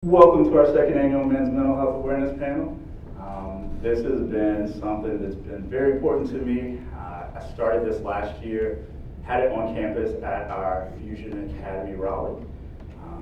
Welcome to our second annual Men's Mental Health Awareness Panel. This has been something that's been very important to me. I started this last year, had it on campus at our Fusion Academy Raleigh.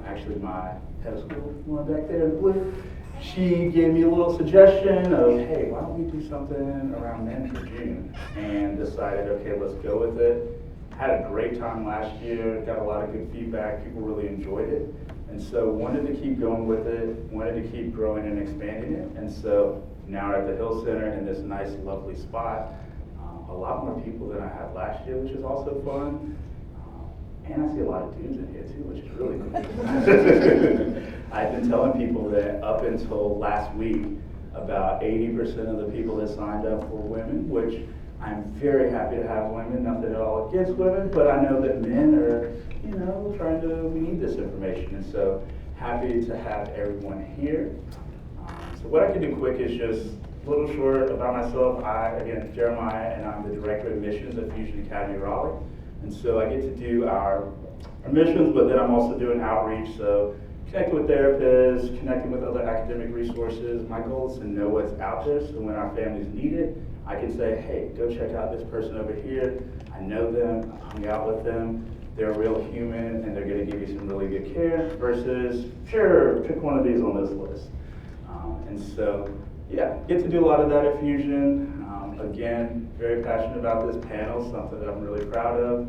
Actually, my head of school, one back there in the blue, she gave me a little suggestion of, hey, why don't we do something around Men for June? And decided, okay, let's go with it. Had a great time last year, got a lot of good feedback, people really enjoyed it. And so wanted to keep going with it, wanted to keep growing and expanding it. And so now we're at the Hill Center in this nice, lovely spot. A lot more people than I had last year, which is also fun. And I see a lot of dudes in here too, which is really cool. I've been telling people that up until last week, about 80% of the people that signed up were women, which I'm very happy to have women, nothing at all against women, but I know that men are, we need this information. And so happy to have everyone here. So what I can do quick is just a little short about myself. Again, Jeremiah, and I'm the Director of Admissions at Fusion Academy Raleigh. And so I get to do our admissions, but then I'm also doing outreach. So connecting with therapists, connecting with other academic resources. My goal is to know what's out there, so when our families need it, I can say, hey, go check out this person over here. I know them, I've hung out with them. They're a real human, and they're gonna give you some really good care, versus, sure, pick one of these on this list. And so, yeah, get to do a lot of that at Fusion. Again, very passionate about this panel, something that I'm really proud of.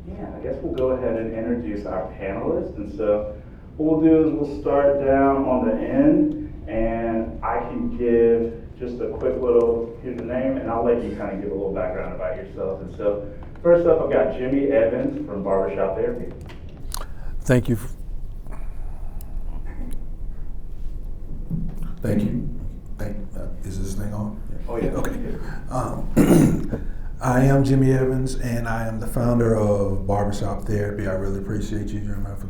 I guess we'll go ahead and introduce our panelists. And so what we'll do is we'll start down on the end, and I can give just a quick little, here's the name, and I'll let you kind of give a little background about yourself. And so first up, I've got Jimmy Evans from Barbershop Therapy. Thank you. Thank you. Is this thing on? Oh, yeah. Okay. I am Jimmy Evans, and I am the founder of Barbershop Therapy. I really appreciate you, Jeremiah, for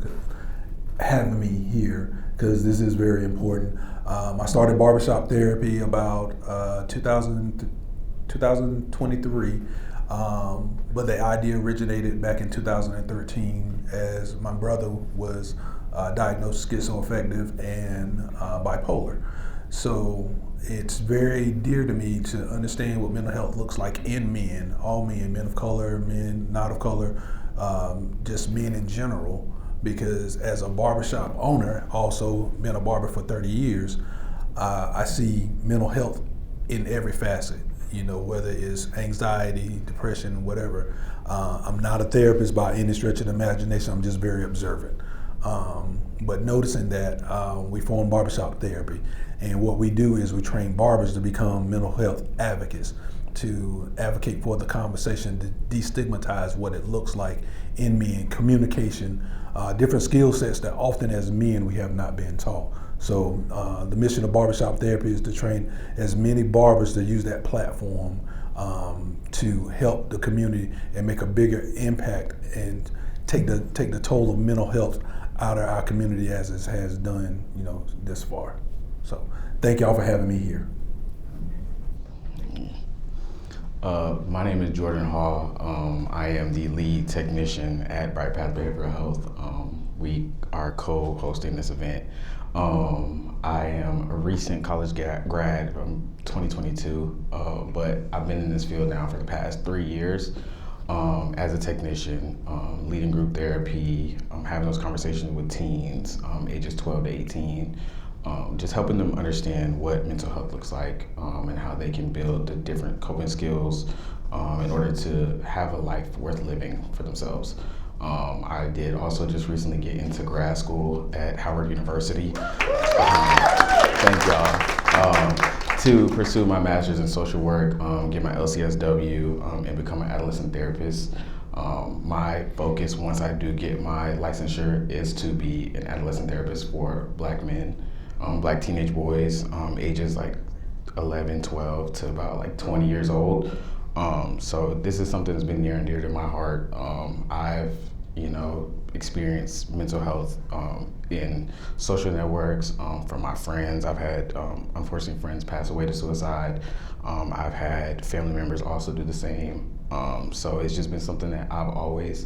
having me here, because this is very important. I started Barbershop Therapy about 2023, but the idea originated back in 2013 as my brother was diagnosed schizoaffective and bipolar. So it's very dear to me to understand what mental health looks like in men, all men, men of color, men not of color, just men in general, because as a barbershop owner, also been a barber for 30 years, I see mental health in every facet, whether it's anxiety, depression, whatever. I'm not a therapist by any stretch of the imagination, I'm just very observant. But noticing that we formed Barbershop Therapy, and what we do is we train barbers to become mental health advocates, to advocate for the conversation, to destigmatize what it looks like in men, communication, different skill sets that often as men we have not been taught. So the mission of Barbershop Therapy is to train as many barbers to use that platform to help the community and make a bigger impact and take the toll of mental health out of our community as it has done, this far. So thank y'all for having me here. My name is Jordan Hall. I am the lead technician at Bright Path Behavioral Health. We are co-hosting this event. I am a recent college grad from 2022, but I've been in this field now for the past 3 years as a technician, leading group therapy, having those conversations with teens, ages 12 to 18, just helping them understand what mental health looks like and how they can build the different coping skills in order to have a life worth living for themselves. I did also just recently get into grad school at Howard University. Thank y'all. To pursue my master's in social work, get my LCSW, and become an adolescent therapist. My focus, once I do get my licensure, is to be an adolescent therapist for Black men, Black teenage boys, ages like 11, 12 to about like 20 years old. So this is something that's been near and dear to my heart. I've, experienced mental health in social networks from my friends. I've had, unfortunately, friends pass away to suicide. I've had family members also do the same. So it's just been something that I've always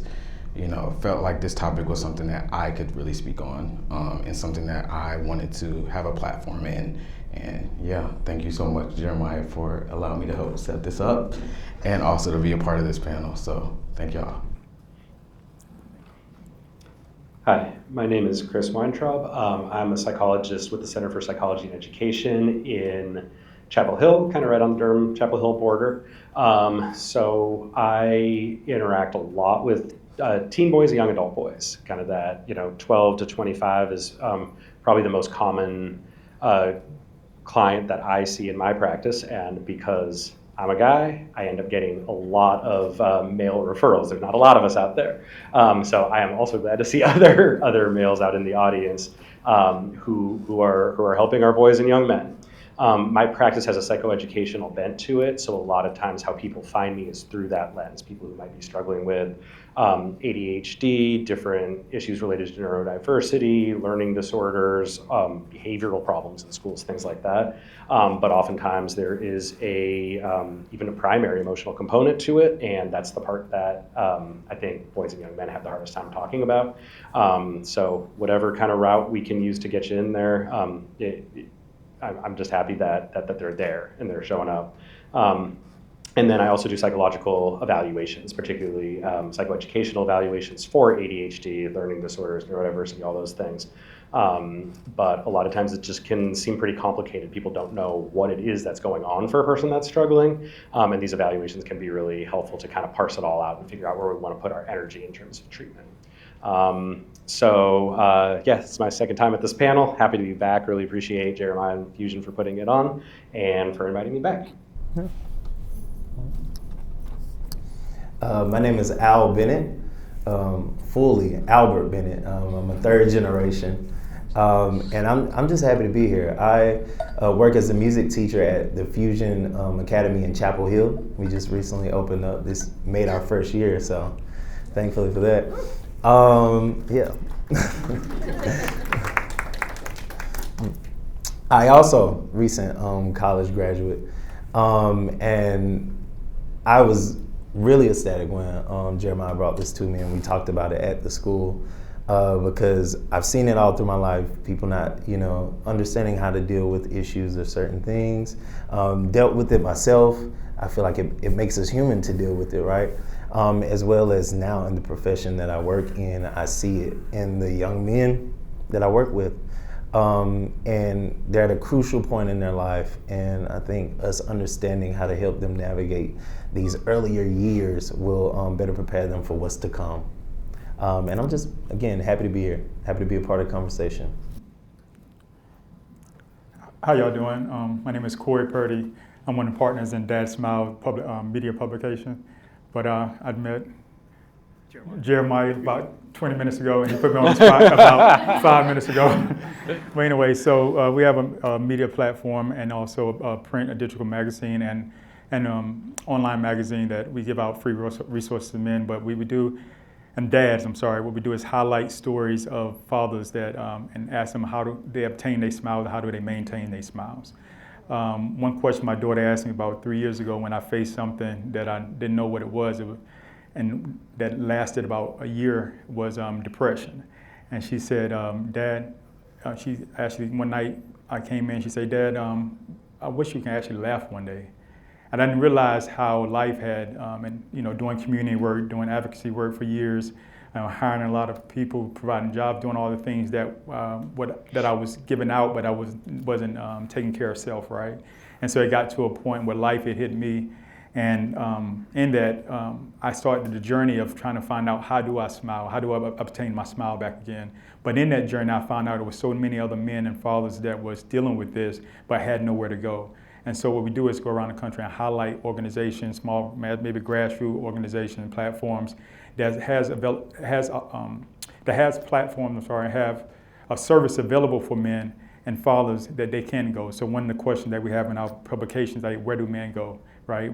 felt like this topic was something that I could really speak on, and something that I wanted to have a platform in. And yeah, thank you so much, Jeremiah, for allowing me to help set this up and also to be a part of this panel. So thank y'all. Hi, my name is Chris Weintrob. I'm a psychologist with the Center for Psychology and Education in Chapel Hill, kind of right on the Durham Chapel Hill border. So I interact a lot with teen boys and young adult boys, kind of that, 12 to 25 is probably the most common client that I see in my practice. And because I'm a guy, I end up getting a lot of male referrals. There's not a lot of us out there. So I am also glad to see other males out in the audience who are helping our boys and young men. My practice has a psychoeducational bent to it, so a lot of times how people find me is through that lens. People who might be struggling with ADHD, different issues related to neurodiversity, learning disorders, behavioral problems in schools, things like that. But oftentimes there is even a primary emotional component to it, and that's the part that I think boys and young men have the hardest time talking about. So whatever kind of route we can use to get you in there, I'm just happy that they're there and they're showing up. And then I also do psychological evaluations, particularly psychoeducational evaluations for ADHD, learning disorders, neurodiversity, all those things. But a lot of times it just can seem pretty complicated. People don't know what it is that's going on for a person that's struggling. And these evaluations can be really helpful to kind of parse it all out and figure out where we want to put our energy in terms of treatment. It's my second time at this panel. Happy to be back. Really appreciate Jeremiah and Fusion for putting it on and for inviting me back. Yeah. My name is Al Bennett, fully Albert Bennett. I'm a third generation, and I'm just happy to be here. I work as a music teacher at the Fusion Academy in Chapel Hill. We just recently opened up. This made our first year, so thankfully for that. I also recent college graduate, and I was really ecstatic when Jeremiah brought this to me and we talked about it at the school, because I've seen it all through my life. People not, understanding how to deal with issues or certain things. Dealt with it myself. I feel like it makes us human to deal with it, right? As well as now in the profession that I work in, I see it in the young men that I work with. And they're at a crucial point in their life, and I think us understanding how to help them navigate these earlier years will better prepare them for what's to come. And I'm just, again, happy to be here, happy to be a part of the conversation. How y'all doing? My name is Purdie. I'm one of the partners in DadsSmile media publication, but I met Jeremiah about 20 minutes ago, and he put me on the spot about 5 minutes ago. But anyway, so we have a media platform and also a print, a digital magazine, and online magazine that we give out free resources to men. But what we do is highlight stories of fathers that and ask them how do they obtain their smiles, how do they maintain their smiles. One question my daughter asked me about 3 years ago when I faced something that I didn't know what it was, and that lasted about a year, was depression. And she said, Dad, she actually, one night I came in, she said, Dad, I wish you can actually laugh one day. And I didn't realize how life had, doing community work, doing advocacy work for years, hiring a lot of people, providing jobs, doing all the things that I was giving out, but I wasn't taking care of self, right? And so it got to a point where life had hit me. And in that, I started the journey of trying to find out, how do I smile? How do I obtain my smile back again? But in that journey, I found out there were so many other men and fathers that was dealing with this, but had nowhere to go. And so what we do is go around the country and highlight organizations, small, maybe grassroots organizations, platforms that have a service available for men and fathers that they can go. So one of the questions that we have in our publications, like, where do men go, right?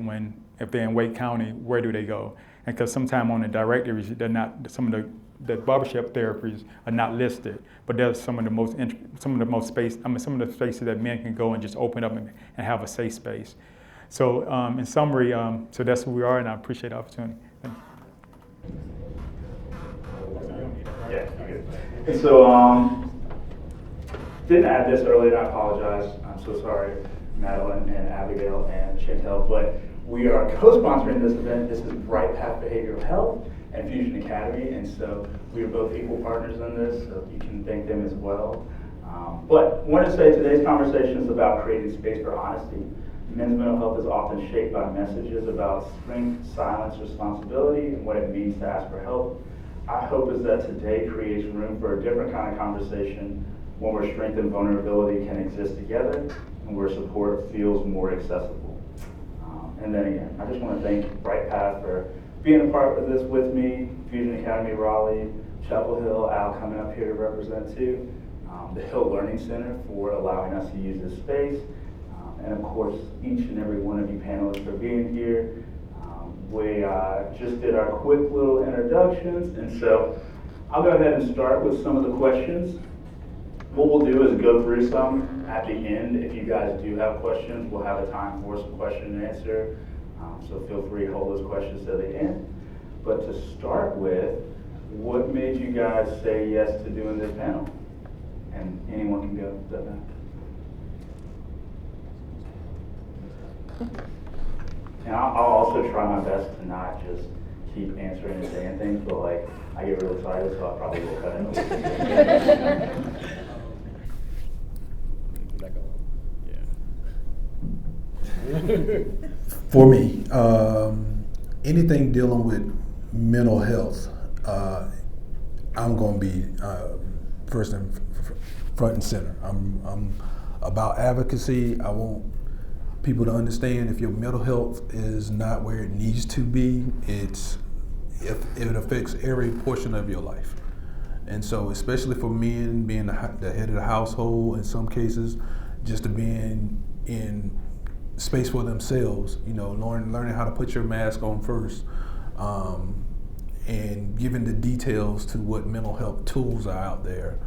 If they're in Wake County, where do they go? And because sometimes on the directories, they're not, some of the barbershop therapies are not listed, but there's some of the spaces that men can go and just open up and have a safe space. So in summary, so that's who we are, and I appreciate the opportunity. Thank you. Yeah, you're good. And so, didn't add this earlier, I apologize. I'm so sorry, Madeline and Abigail and Chantel, but we are co-sponsoring this event. This is Bright Path Behavioral Health and Fusion Academy, and so we are both equal partners in this, so you can thank them as well. But I want to say today's conversation is about creating space for honesty. Men's mental health is often shaped by messages about strength, silence, responsibility, and what it means to ask for help. Our hope is that today creates room for a different kind of conversation, one where strength and vulnerability can exist together, and where support feels more accessible. And then again, I just want to thank Bright Path for being a part of this with me, Fusion Academy Raleigh, Chapel Hill, Al coming up here to represent too, the Hill Learning Center for allowing us to use this space, and of course, each and every one of you panelists for being here. We just did our quick little introductions, and so I'll go ahead and start with some of the questions. What we'll do is go through some at the end. If you guys do have questions, we'll have a time for some question and answer. So feel free to hold those questions to the end. But to start with, what made you guys say yes to doing this panel? And anyone can go. Does that matter? And I'll also try my best to not just keep answering and saying things, but like I get really excited, so I probably will cut it. For me, anything dealing with mental health, I'm going to be first and front and center. I'm about advocacy. I want people to understand if your mental health is not where it needs to be, it affects every portion of your life. And so, especially for men, being the head of the household in some cases, just to being in space for themselves, learning how to put your mask on first, and giving the details to what mental health tools are out there.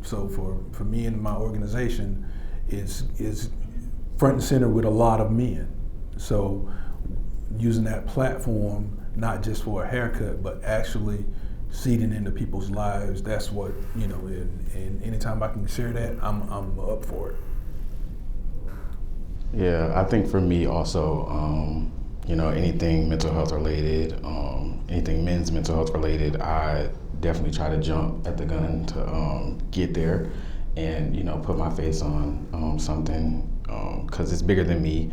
So for me and my organization is front and center with a lot of men. So using that platform, not just for a haircut, but actually seeding into people's lives, that's what, and anytime I can share that, I'm up for it. Yeah, I think for me also, anything mental health related, anything men's mental health related, I definitely try to jump at the gun to get there and, put my face on something, because it's bigger than me.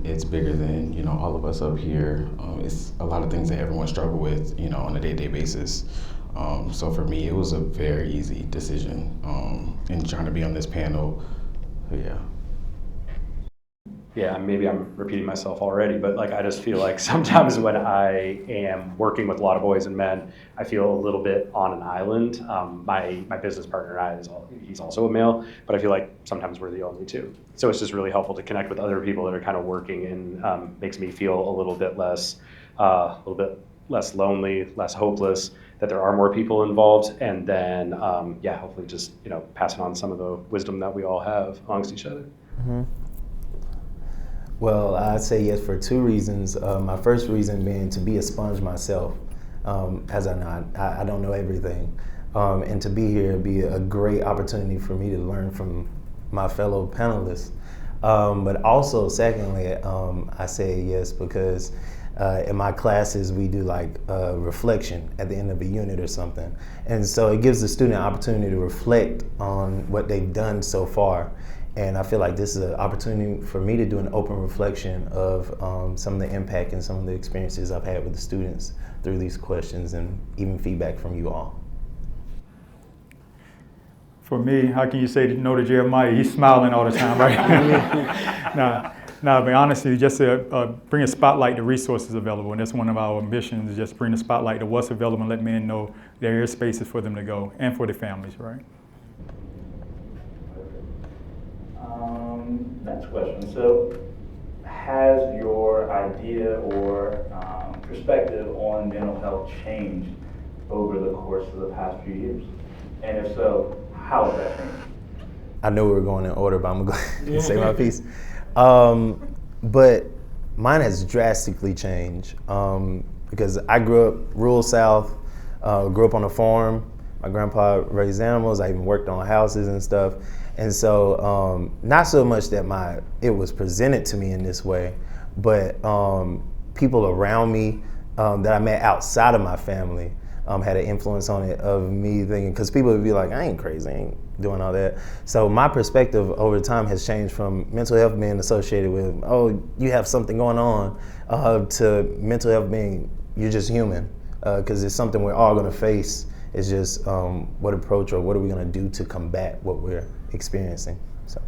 It's bigger than, all of us up here. It's a lot of things that everyone struggle with, on a day-to-day basis. So for me, it was a very easy decision in trying to be on this panel. So yeah. Yeah, maybe I'm repeating myself already, but I just feel like sometimes when I am working with a lot of boys and men, I feel a little bit on an island. My business partner and I, he's also a male, but I feel like sometimes we're the only two. So it's just really helpful to connect with other people that are kind of working, and makes me feel a little bit less lonely, less hopeless, that there are more people involved, and then hopefully just passing on some of the wisdom that we all have amongst each other. Mm-hmm. Well, I'd say yes for two reasons. My first reason being to be a sponge myself, as I don't know everything. And to be here would be a great opportunity for me to learn from my fellow panelists. But also, secondly, I say yes because in my classes we do reflection at the end of a unit or something. And so it gives the student an opportunity to reflect on what they've done so far. And I feel like this is an opportunity for me to do an open reflection of some of the impact and some of the experiences I've had with the students through these questions, and even feedback from you all. For me, how can you say no to Jeremiah? He's smiling all the time, right? But honestly, just to bring a spotlight to resources available, and that's one of our ambitions, is just bring the spotlight to what's available and let men know there are spaces for them to go and for their families, right? Next question. So, has your idea or perspective on mental health changed over the course of the past few years? And if so, how has that changed? I know we were going in order, but I'm going to say my piece. But mine has drastically changed because I grew up rural South, Grew up on a farm. My grandpa raised animals. I even worked on houses and stuff. And so not so much that it was presented to me in this way, but people around me that I met outside of my family had an influence on it of me thinking, because people would be like, I ain't crazy, I ain't doing all that. So my perspective over time has changed from mental health being associated with, oh, you have something going on, to mental health being, you're just human, because it's something we're all gonna face. It's just what approach or what are we gonna do to combat what we're experiencing. So.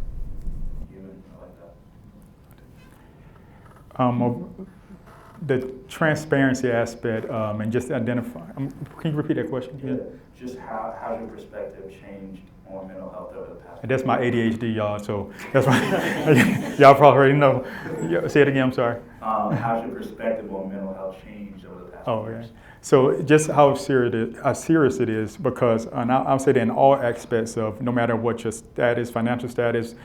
The transparency aspect and just identify. Can you repeat that question again? Yeah. Just how's your perspective changed on mental health over the past? And that's my ADHD, y'all. So that's why y'all probably already know. Yeah, say it again. I'm sorry. How's your perspective on mental health changed over the past? Oh, yeah. So just how serious it is, because and I'll say that in all aspects of no matter what your status, financial status,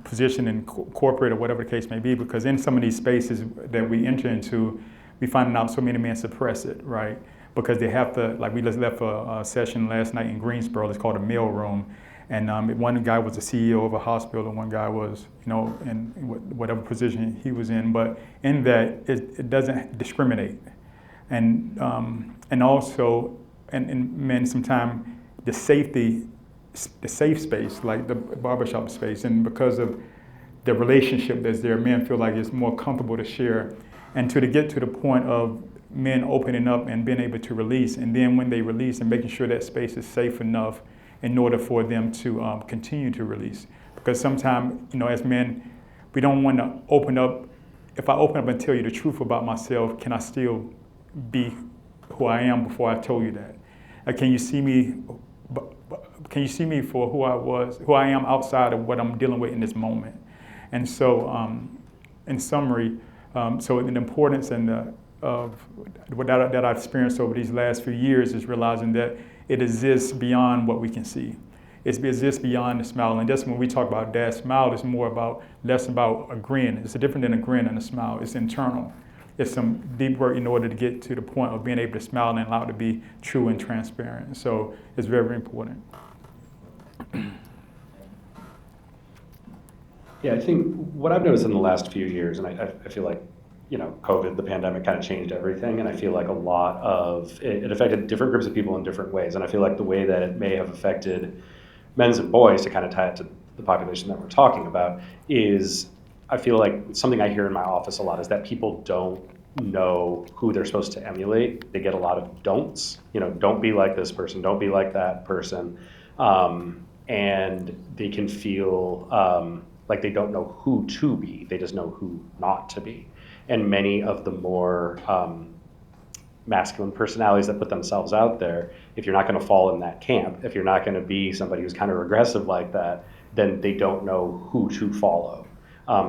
position in corporate or whatever the case may be, because in some of these spaces that we enter into, we find out so many men suppress it, right? Because they have to, like we just left a session last night in Greensboro, it's called a mail room. And one guy was the CEO of a hospital and one guy was, in whatever position he was in. But in that, it doesn't discriminate. And also, and men sometimes the safe space, like the barbershop space, and because of the relationship that's there, men feel like it's more comfortable to share, and to get to the point of men opening up and being able to release, and then when they release and making sure that space is safe enough in order for them to continue to release. Because sometimes, as men, we don't want to open up. If I open up and tell you the truth about myself, can I still be who I am before I told you that? Can you see me? Can you see me for who I am outside of what I'm dealing with in this moment? And so, in summary, so the importance of what that I've experienced over these last few years is realizing that it exists beyond what we can see. It exists beyond the smile. And that's when we talk about DadsSmile, it's less about a grin. It's different than a grin and a smile. It's internal. It's some deep work in order to get to the point of being able to smile and allow it to be true and transparent. So it's very, very important. Yeah, I think what I've noticed in the last few years, and I feel like, COVID, the pandemic kind of changed everything, and I feel like a lot of it affected different groups of people in different ways, and I feel like the way that it may have affected men and boys, to kind of tie it to the population that we're talking about, is I feel like something I hear in my office a lot is that people don't know who they're supposed to emulate. They get a lot of don'ts, don't be like this person, don't be like that person, and they can feel like they don't know who to be, they just know who not to be. And many of the more masculine personalities that put themselves out there, if you're not going to fall in that camp, if you're not going to be somebody who's kind of regressive like that, then they don't know who to follow.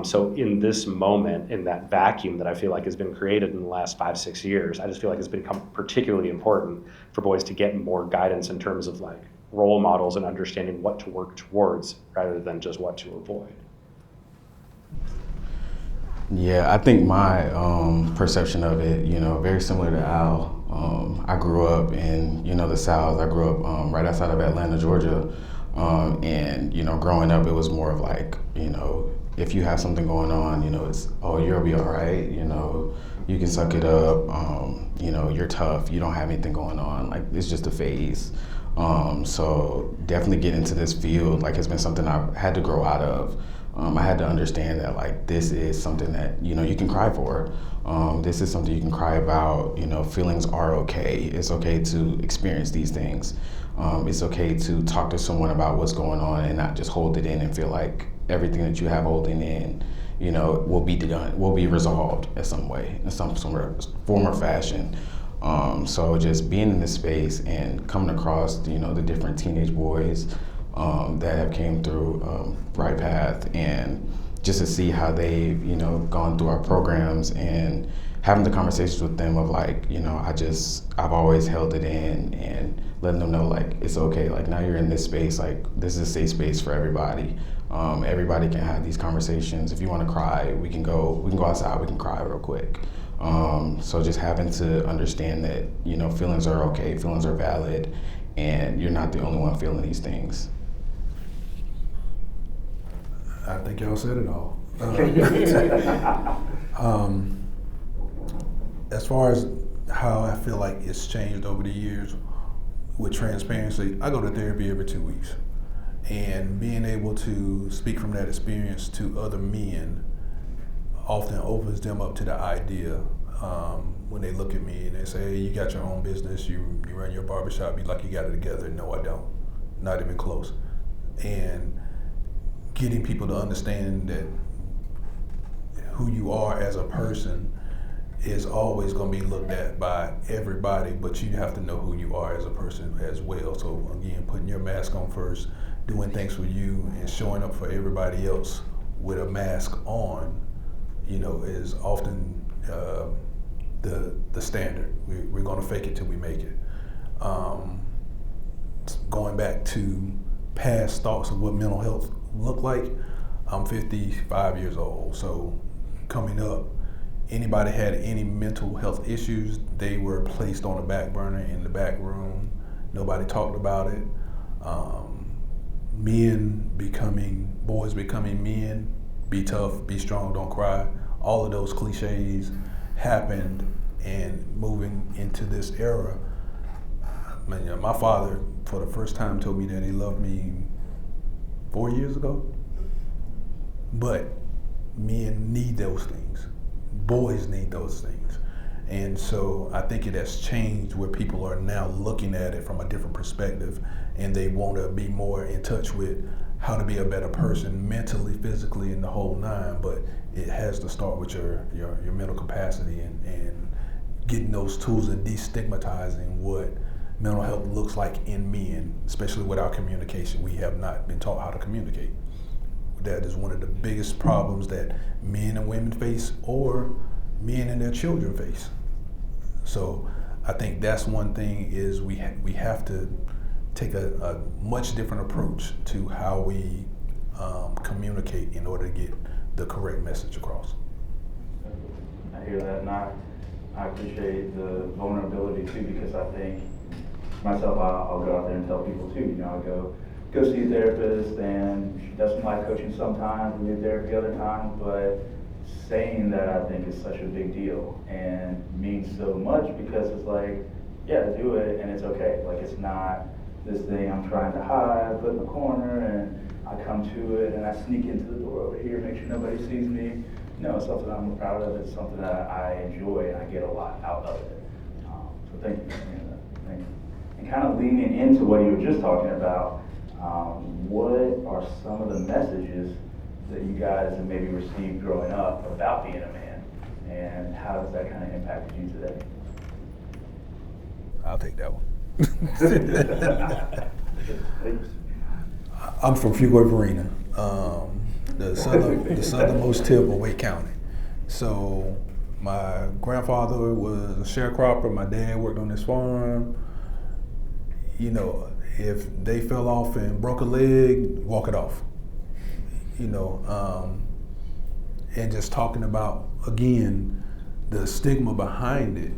So in this moment, in that vacuum that I feel like has been created in the last 5-6 years, I just feel like it's become particularly important for boys to get more guidance in terms of like role models and understanding what to work towards rather than just what to avoid. Yeah, I think my perception of it, very similar to Al. I grew up in, the South. I grew up right outside of Atlanta, Georgia. And, growing up, it was more of like, if you have something going on, it's, you'll be all right. You can suck it up. You're tough. You don't have anything going on. Like, it's just a phase. So definitely get into this field, like, has been something I've had to grow out of. I had to understand that, like, this is something that, you can cry for. This is something you can cry about. Feelings are okay. It's okay to experience these things. It's okay to talk to someone about what's going on and not just hold it in and feel like everything that you have holding in, will be done, will be resolved in some way, in some form or fashion. So just being in this space and coming across, the different teenage boys that have came through Bright Path, and just to see how they've, gone through our programs and having the conversations with them of like, I've always held it in and letting them know like, it's okay. Like, now you're in this space, like, this is a safe space for everybody. Everybody can have these conversations. If you want to cry, we can go outside, we can cry real quick. So just having to understand that, you know, feelings are okay, feelings are valid, and you're not the only one feeling these things. I think y'all said it all. As far as how I feel like it's changed over the years with transparency, I go to therapy every 2 weeks. And being able to speak from that experience to other men often opens them up to the idea when they look at me and they say, hey, you got your own business, you run your barbershop, you like you got it together. No, I don't. Not even close. And getting people to understand that who you are as a person is always going to be looked at by everybody, but you have to know who you are as a person as well. So again, putting your mask on first, doing things for you, and showing up for everybody else with a mask on, you know, is often the standard. We're going to fake it till we make it. Going back to past thoughts of what mental health looked like, I'm 55 years old, so coming up, anybody had any mental health issues, they were placed on the back burner in the back room. Nobody talked about it. Boys becoming men, be tough, be strong, don't cry. All of those cliches happened, and moving into this era, my father, for the first time, told me that he loved me 4 years ago. But men need those things. Boys need those things. And so I think it has changed where people are now looking at it from a different perspective, and they want to be more in touch with how to be a better person mentally, physically, and the whole nine. But it has to start with your mental capacity and getting those tools and destigmatizing what mental health looks like in men, especially with our communication. We have not been taught how to communicate. That is one of the biggest problems that men and women face, or men and their children face. So I think that's one thing, is we have to take a much different approach to how we communicate in order to get the correct message across. I hear that, and I appreciate the vulnerability too, because I think myself, I'll go out there and tell people too, you know, I go see a therapist, and she doesn't like coaching sometimes, we do therapy other times, but saying that I think is such a big deal and means so much, because it's like, yeah, do it and it's okay. Like, it's not this thing I'm trying to hide, put in the corner, and I come to it and I sneak into the door over here, make sure nobody sees me. No, it's something I'm proud of, it's something that I enjoy, and I get a lot out of it. So thank you for saying that. Thank you. And kind of leaning into what you were just talking about, what are some of the messages that you guys have maybe received growing up about being a man, and how does that kind of impact you today? I'll take that one. I'm from Fuquay Varina, the southernmost tip of Wake County. So my grandfather was a sharecropper. My dad worked on this farm. You know, if they fell off and broke a leg, walk it off. You know, and just talking about, again, the stigma behind it.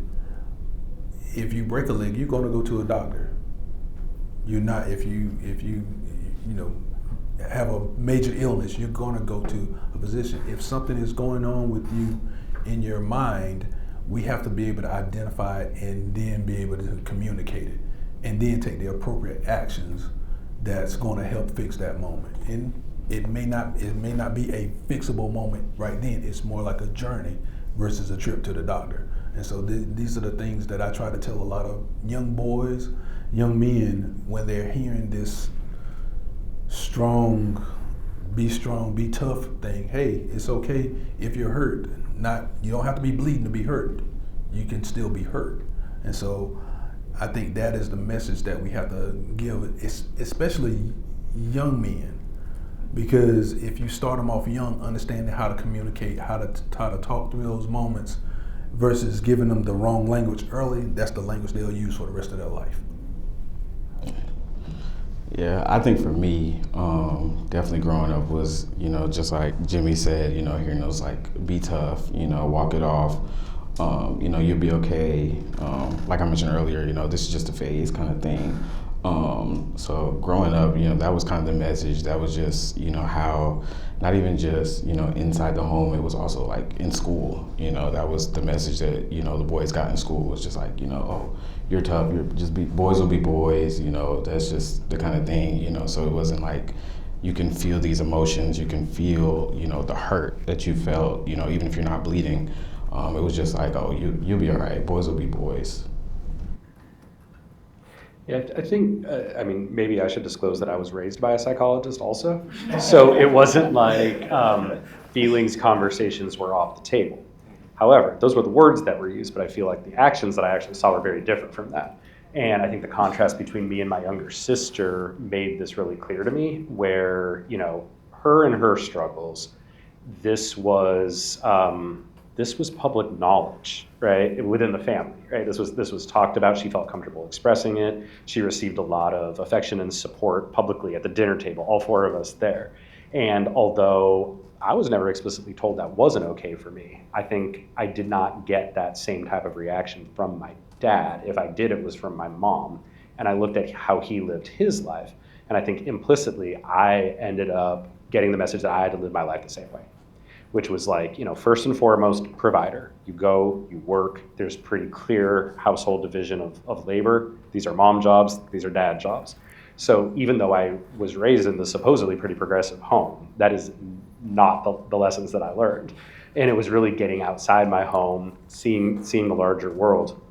If you break a leg, you're going to go to a doctor. You're not, if you have a major illness, you're going to go to a physician. If something is going on with you in your mind, we have to be able to identify it and then be able to communicate it, and then take the appropriate actions that's going to help fix that moment. And it may not be a fixable moment right then. It's more like a journey versus a trip to the doctor. And so these are the things that I try to tell a lot of young boys, young men, when they're hearing this be tough thing. Hey, it's okay if you're hurt. You don't have to be bleeding to be hurt. You can still be hurt. And so I think that is the message that we have to give, especially young men. Because if you start them off young, understanding how to communicate, how to talk through those moments, versus giving them the wrong language early, that's the language they'll use for the rest of their life. Yeah, I think for me, definitely growing up was, just like Jimmy said, hearing those like, be tough, walk it off. You'll be okay. Like I mentioned earlier, this is just a phase kind of thing. So growing up, that was kind of the message. That was just, how, not even just, inside the home, it was also like in school, that was the message that, the boys got in school was just like, oh, you're tough, boys will be boys, that's just the kind of thing, so it wasn't like, you can feel these emotions, you can feel, the hurt that you felt, even if you're not bleeding. It was just like, oh, you'll be all right, boys will be boys. Yeah, I think, maybe I should disclose that I was raised by a psychologist also. So it wasn't like feelings conversations were off the table. However, those were the words that were used, but I feel like the actions that I actually saw were very different from that. And I think the contrast between me and my younger sister made this really clear to me, where, her and her struggles, this was public knowledge, right, within the family, right? This was talked about. She felt comfortable expressing it. She received a lot of affection and support publicly at the dinner table, all four of us there. And although I was never explicitly told that wasn't okay for me, I think I did not get that same type of reaction from my dad. If I did, it was from my mom. And I looked at how he lived his life. And I think implicitly, I ended up getting the message that I had to live my life the same way, which was like, first and foremost, provider. You go, you work, there's pretty clear household division of labor. These are mom jobs, these are dad jobs. So even though I was raised in the supposedly pretty progressive home, that is not the lessons that I learned. And it was really getting outside my home, seeing the larger world.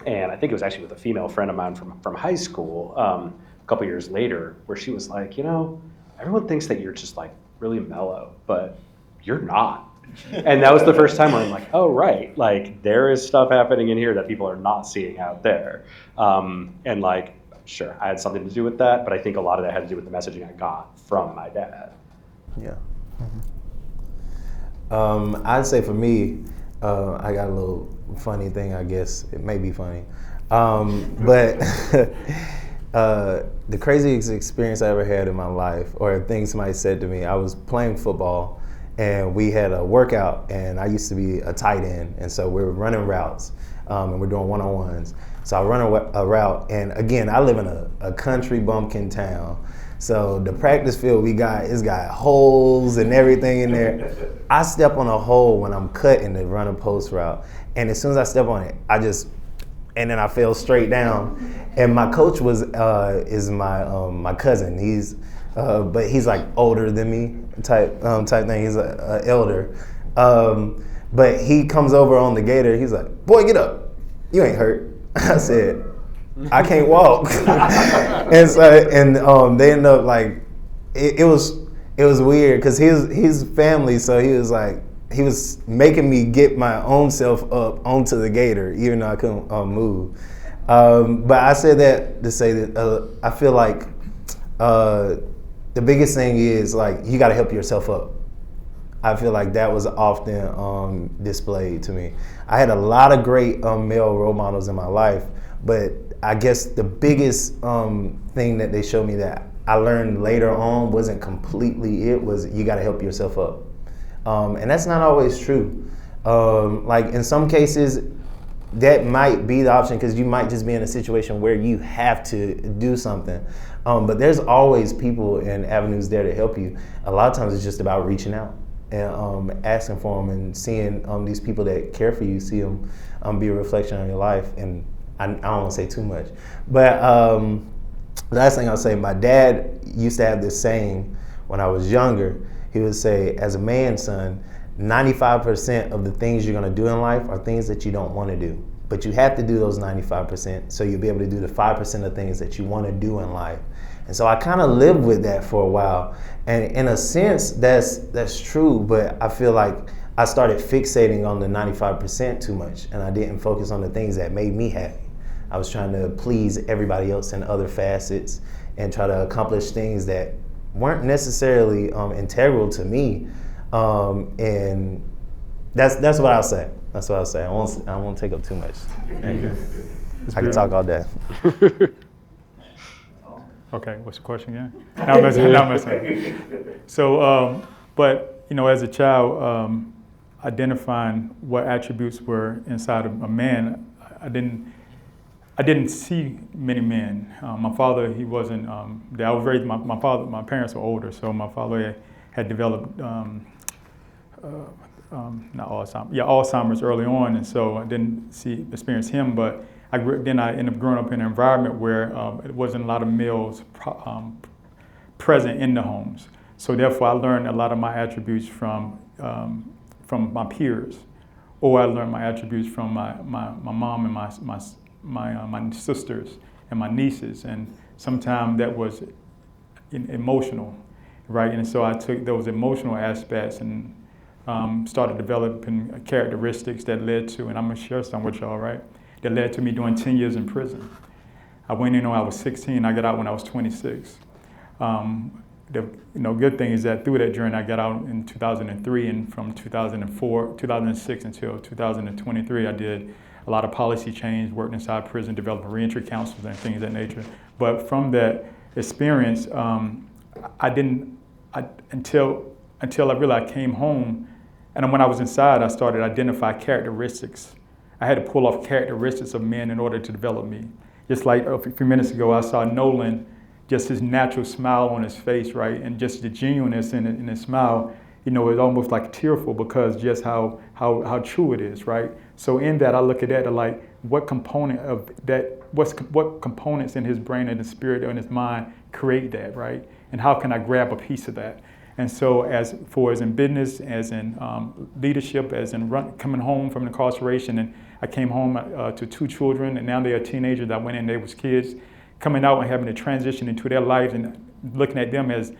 And I think it was actually with a female friend of mine from high school, a couple years later, where she was like, everyone thinks that you're just like really mellow, but you're not. And that was the first time where I'm like, oh, right. Like there is stuff happening in here that people are not seeing out there. And like, sure, I had something to do with that, but I think a lot of that had to do with the messaging I got from my dad. Yeah. I'd say for me, I got a little funny thing, I guess. It may be funny. But the craziest experience I ever had in my life, or a thing somebody said to me, I was playing football and we had a workout, and I used to be a tight end, and so we were running routes, and we're doing one-on-ones. So I run a route, and again, I live in a country bumpkin town. So the practice field it's got holes and everything in there. I step on a hole when I'm cutting to run a post route, and as soon as I step on it, and then I fell straight down. And my coach is my cousin. But he's like older than me type thing. He's a elder. But he comes over on the gator. He's like, "Boy, get up. You ain't hurt." I said, "I can't walk." and they end up like, it was weird because his family. So he was making me get my own self up onto the gator, even though I couldn't move. But I said that to say that I feel like the biggest thing is like you got to help yourself up. I feel like that was often displayed to me. I had a lot of great male role models in my life, but I guess the biggest thing that they showed me that I learned later on wasn't completely it, was you got to help yourself up. And that's not always true. Like in some cases, that might be the option because you might just be in a situation where you have to do something. But there's always people and avenues there to help you. A lot of times it's just about reaching out and asking for them and seeing these people that care for you, see them be a reflection on your life. And I don't want to say too much. But the last thing I'll say, my dad used to have this saying when I was younger. He would say, as a man, son, 95% of the things you're going to do in life are things that you don't want to do. But you have to do those 95% so you'll be able to do the 5% of things that you want to do in life. And so I kind of lived with that for a while. And in a sense, that's true, but I feel like I started fixating on the 95% too much, and I didn't focus on the things that made me happy. I was trying to please everybody else in other facets and try to accomplish things that weren't necessarily integral to me. And that's what I'll say. That's what I'll say. I won't take up too much. I can talk all day. Okay, what's the question again? Not messing. So, but as a child, identifying what attributes were inside of a man, I didn't see many men. My father, he wasn't. I was raised. My parents were older, so my father had developed not Alzheimer's. Yeah, Alzheimer's early on, and so I didn't experience him. But I ended up growing up in an environment where it wasn't a lot of males present in the homes. So therefore, I learned a lot of my attributes from my peers, or I learned my attributes from my mom and my sisters and my nieces, and sometimes that was emotional, right? And so I took those emotional aspects and started developing characteristics that led to, and I'm gonna share some with y'all, right? That led to me doing 10 years in prison. I went in when I was 16, I got out when I was 26. The good thing is that through that journey, I got out in 2003, and from 2006 until 2023, I did a lot of policy change, worked inside prison, developed reentry counselors and things of that nature. But from that experience, until I realized I came home, and when I was inside, I started to identify characteristics. I had to pull off characteristics of men in order to develop me. Just like a few minutes ago, I saw Nolan, just his natural smile on his face, right? And just the genuineness in his smile, it's almost like tearful because just how true it is, right? So in that, I look at that like, what component of that, what components in his brain and his spirit and his mind create that, right? And how can I grab a piece of that? And so as in business, as in leadership, as in coming home from incarceration, and I came home to 2 children, and now they are teenagers. I went in, they was kids, coming out and having to transition into their lives and looking at them as,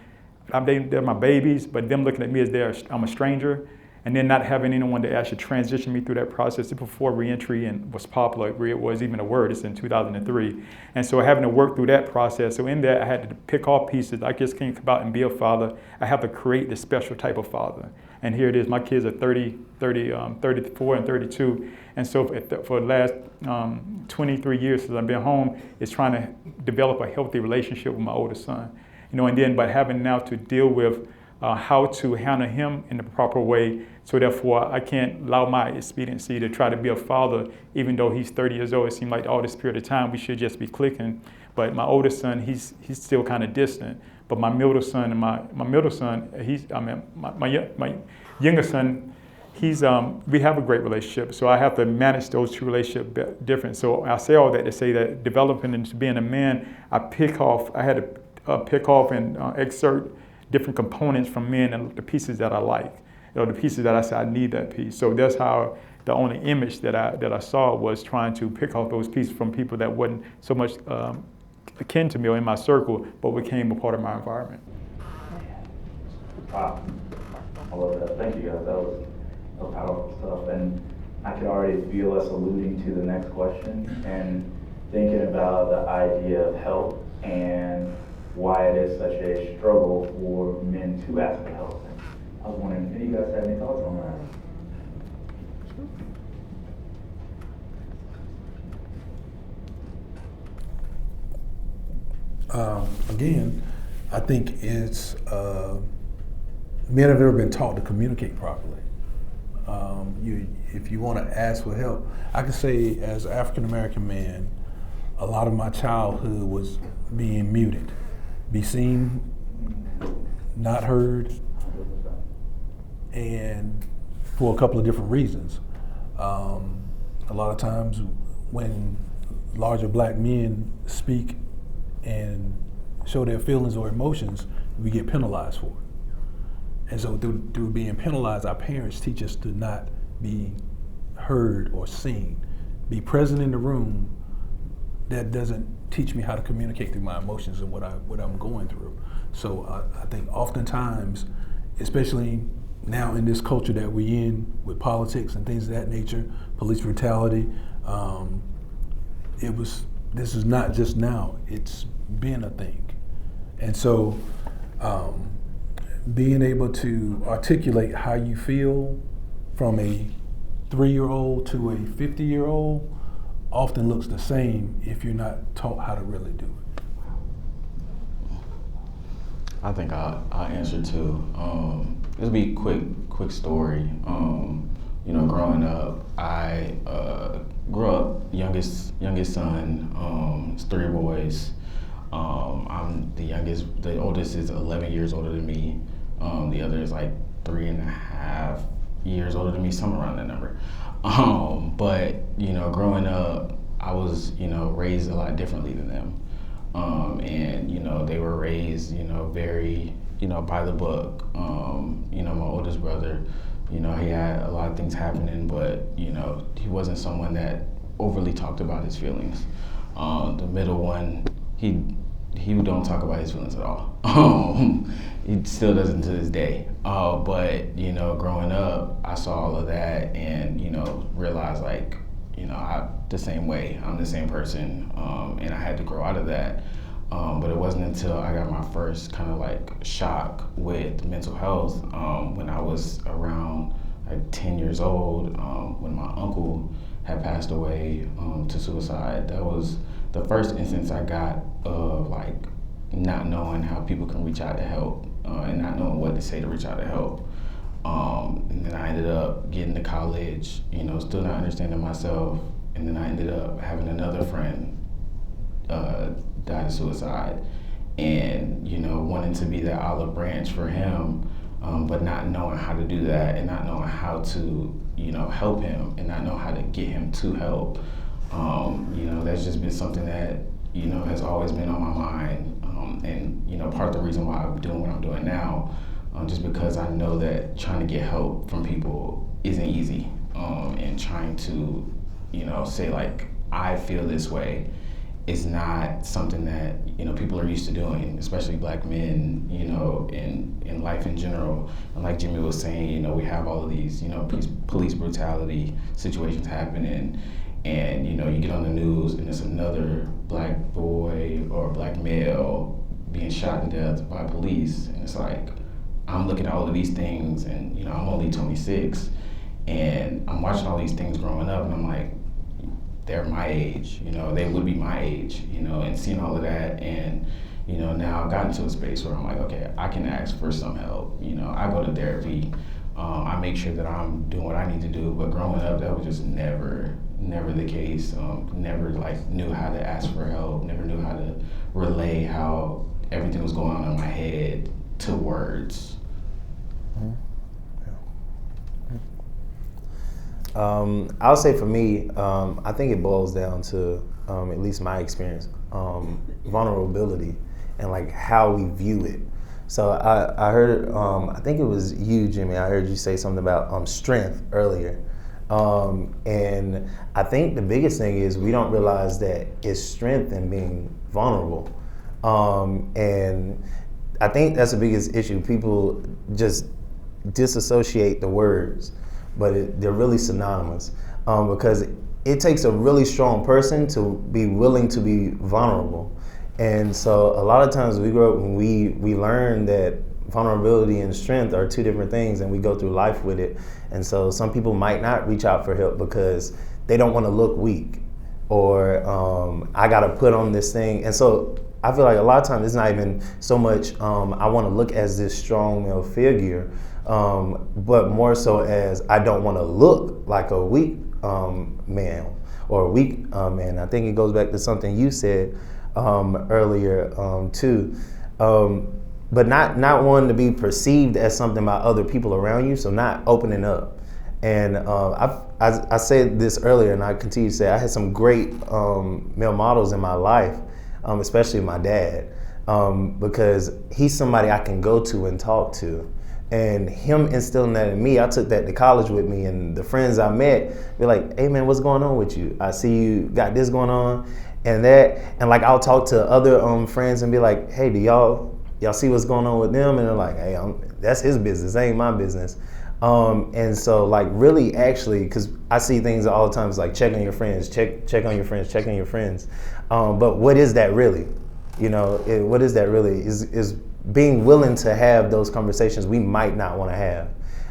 they're my babies, but them looking at me as I'm a stranger, and then not having anyone to actually transition me through that process. Before reentry and was popular, it was even a word, it's in 2003. And so having to work through that process, so in that I had to pick off pieces. I just can't come out and be a father. I have to create this special type of father. And here it is, my kids are 34 and 32. And so for the last 23 years since I've been home, it's trying to develop a healthy relationship with my oldest son. But having now to deal with how to handle him in the proper way. So therefore, I can't allow my expediency to try to be a father, even though he's 30 years old. It seemed like all this period of time we should just be clicking. But my oldest son, he's still kind of distant. But my middle son and my younger son, we have a great relationship. So I have to manage those 2 relationships different. So I say all that to say that developing into being a man, I had to pick off and excerpt different components from men and the pieces that I like, the pieces that I said I need that piece. So that's how the only image that I saw was trying to pick off those pieces from people that wasn't so much akin to me or in my circle, but became a part of my environment. Wow, I love that. Thank you guys. That was powerful stuff, and I can already feel us alluding to the next question and thinking about the idea of help and why it is such a struggle for men to ask for help. And I was wondering if you guys have any thoughts on that? Again, I think it's men have never been taught to communicate properly. If you want to ask for help, I can say as an African American man, a lot of my childhood was being muted. Be seen, not heard, and for a couple of different reasons. A lot of times when larger black men speak and show their feelings or emotions, we get penalized for it. And so through being penalized, our parents teach us to not be heard or seen. Be present in the room. That doesn't teach me how to communicate through my emotions and what I'm going through. So I think oftentimes, especially now in this culture that we're in with politics and things of that nature, police brutality, this is not just now, it's been a thing. And so being able to articulate how you feel from a 3-year-old to a 50-year-old often looks the same if you're not taught how to really do it. I think I'll answer too. This will be quick quick story. You know, growing up, I grew up youngest son. It's 3 boys. I'm the youngest. The oldest is 11 years older than me. The other is like 3.5 years older than me, somewhere around that number. But you know, growing up, I was, you know, raised a lot differently than them. And you know, they were raised, you know, very, you know, by the book. You know, my oldest brother, you know, he had a lot of things happening, but you know, he wasn't someone that overly talked about his feelings. The middle one, he don't talk about his feelings at all. He still doesn't to this day. But you know, growing up, I saw all of that, and you know, realized like, you know, I'm the same way. I'm the same person, and I had to grow out of that. But it wasn't until I got my first kind of like shock with mental health when I was around like 10 years old, when my uncle had passed away to suicide. That was the first instance I got of like not knowing how people can reach out to help and not knowing what to say to reach out to help. And then I ended up getting to college, you know, still not understanding myself. And then I ended up having another friend died of suicide, and you know, wanting to be that olive branch for him, but not knowing how to do that, and not knowing how to, you know, help him, and not know how to get him to help. You know, that's just been something that, you know, has always been on my mind, and you know, part of the reason why I'm doing what I'm doing now, just because I know that trying to get help from people isn't easy, and trying to, you know, say like, I feel this way, is not something that, you know, people are used to doing, especially Black men, you know, in life in general. And like Jimmy was saying, you know, we have all of these, you know, police brutality situations happening, and you know, you get on the news and it's another Black boy or Black male being shot to death by police, and it's like, I'm looking at all of these things, and you know, I'm only 26, and I'm watching all these things growing up, and I'm like, they're my age, you know, they would be my age, you know, and seeing all of that, and you know, now I've gotten to a space where I'm like, okay, I can ask for some help, you know, I go to therapy, I make sure that I'm doing what I need to do, but growing up, that was just never the case, never like knew how to ask for help, never knew how to relay how everything was going on in my head to words. I'll say for me, I think it boils down to, at least my experience, vulnerability and like how we view it. So I heard, I think it was you, Jimmy, I heard you say something about strength earlier. And I think the biggest thing is we don't realize that it's strength in being vulnerable. And I think that's the biggest issue. People just disassociate the words, but they're really synonymous, because it takes a really strong person to be willing to be vulnerable. And so a lot of times we grow up and we learn that vulnerability and strength are two different things, and we go through life with it. And so some people might not reach out for help because they don't want to look weak, or I got to put on this thing. And so I feel like a lot of times it's not even so much I want to look as this strong male figure, but more so as I don't want to look like a weak man or a weak man. I think it goes back to something you said earlier too, but not wanting to be perceived as something by other people around you, so not opening up. And I said this earlier, and I continue to say I had some great male models in my life, especially my dad, because he's somebody I can go to and talk to. And him instilling that in me, I took that to college with me, and the friends I met be like, hey man, what's going on with you? I see you got this going on and that. And like, I'll talk to other friends and be like, hey, do y'all see what's going on with them? And they're like, hey, that's his business, that ain't my business. And so like really actually, because I see things all the time, it's like check on your friends, check on your friends, check on your friends. But what is that really? You know, what is that really? Is being willing to have those conversations we might not want to have,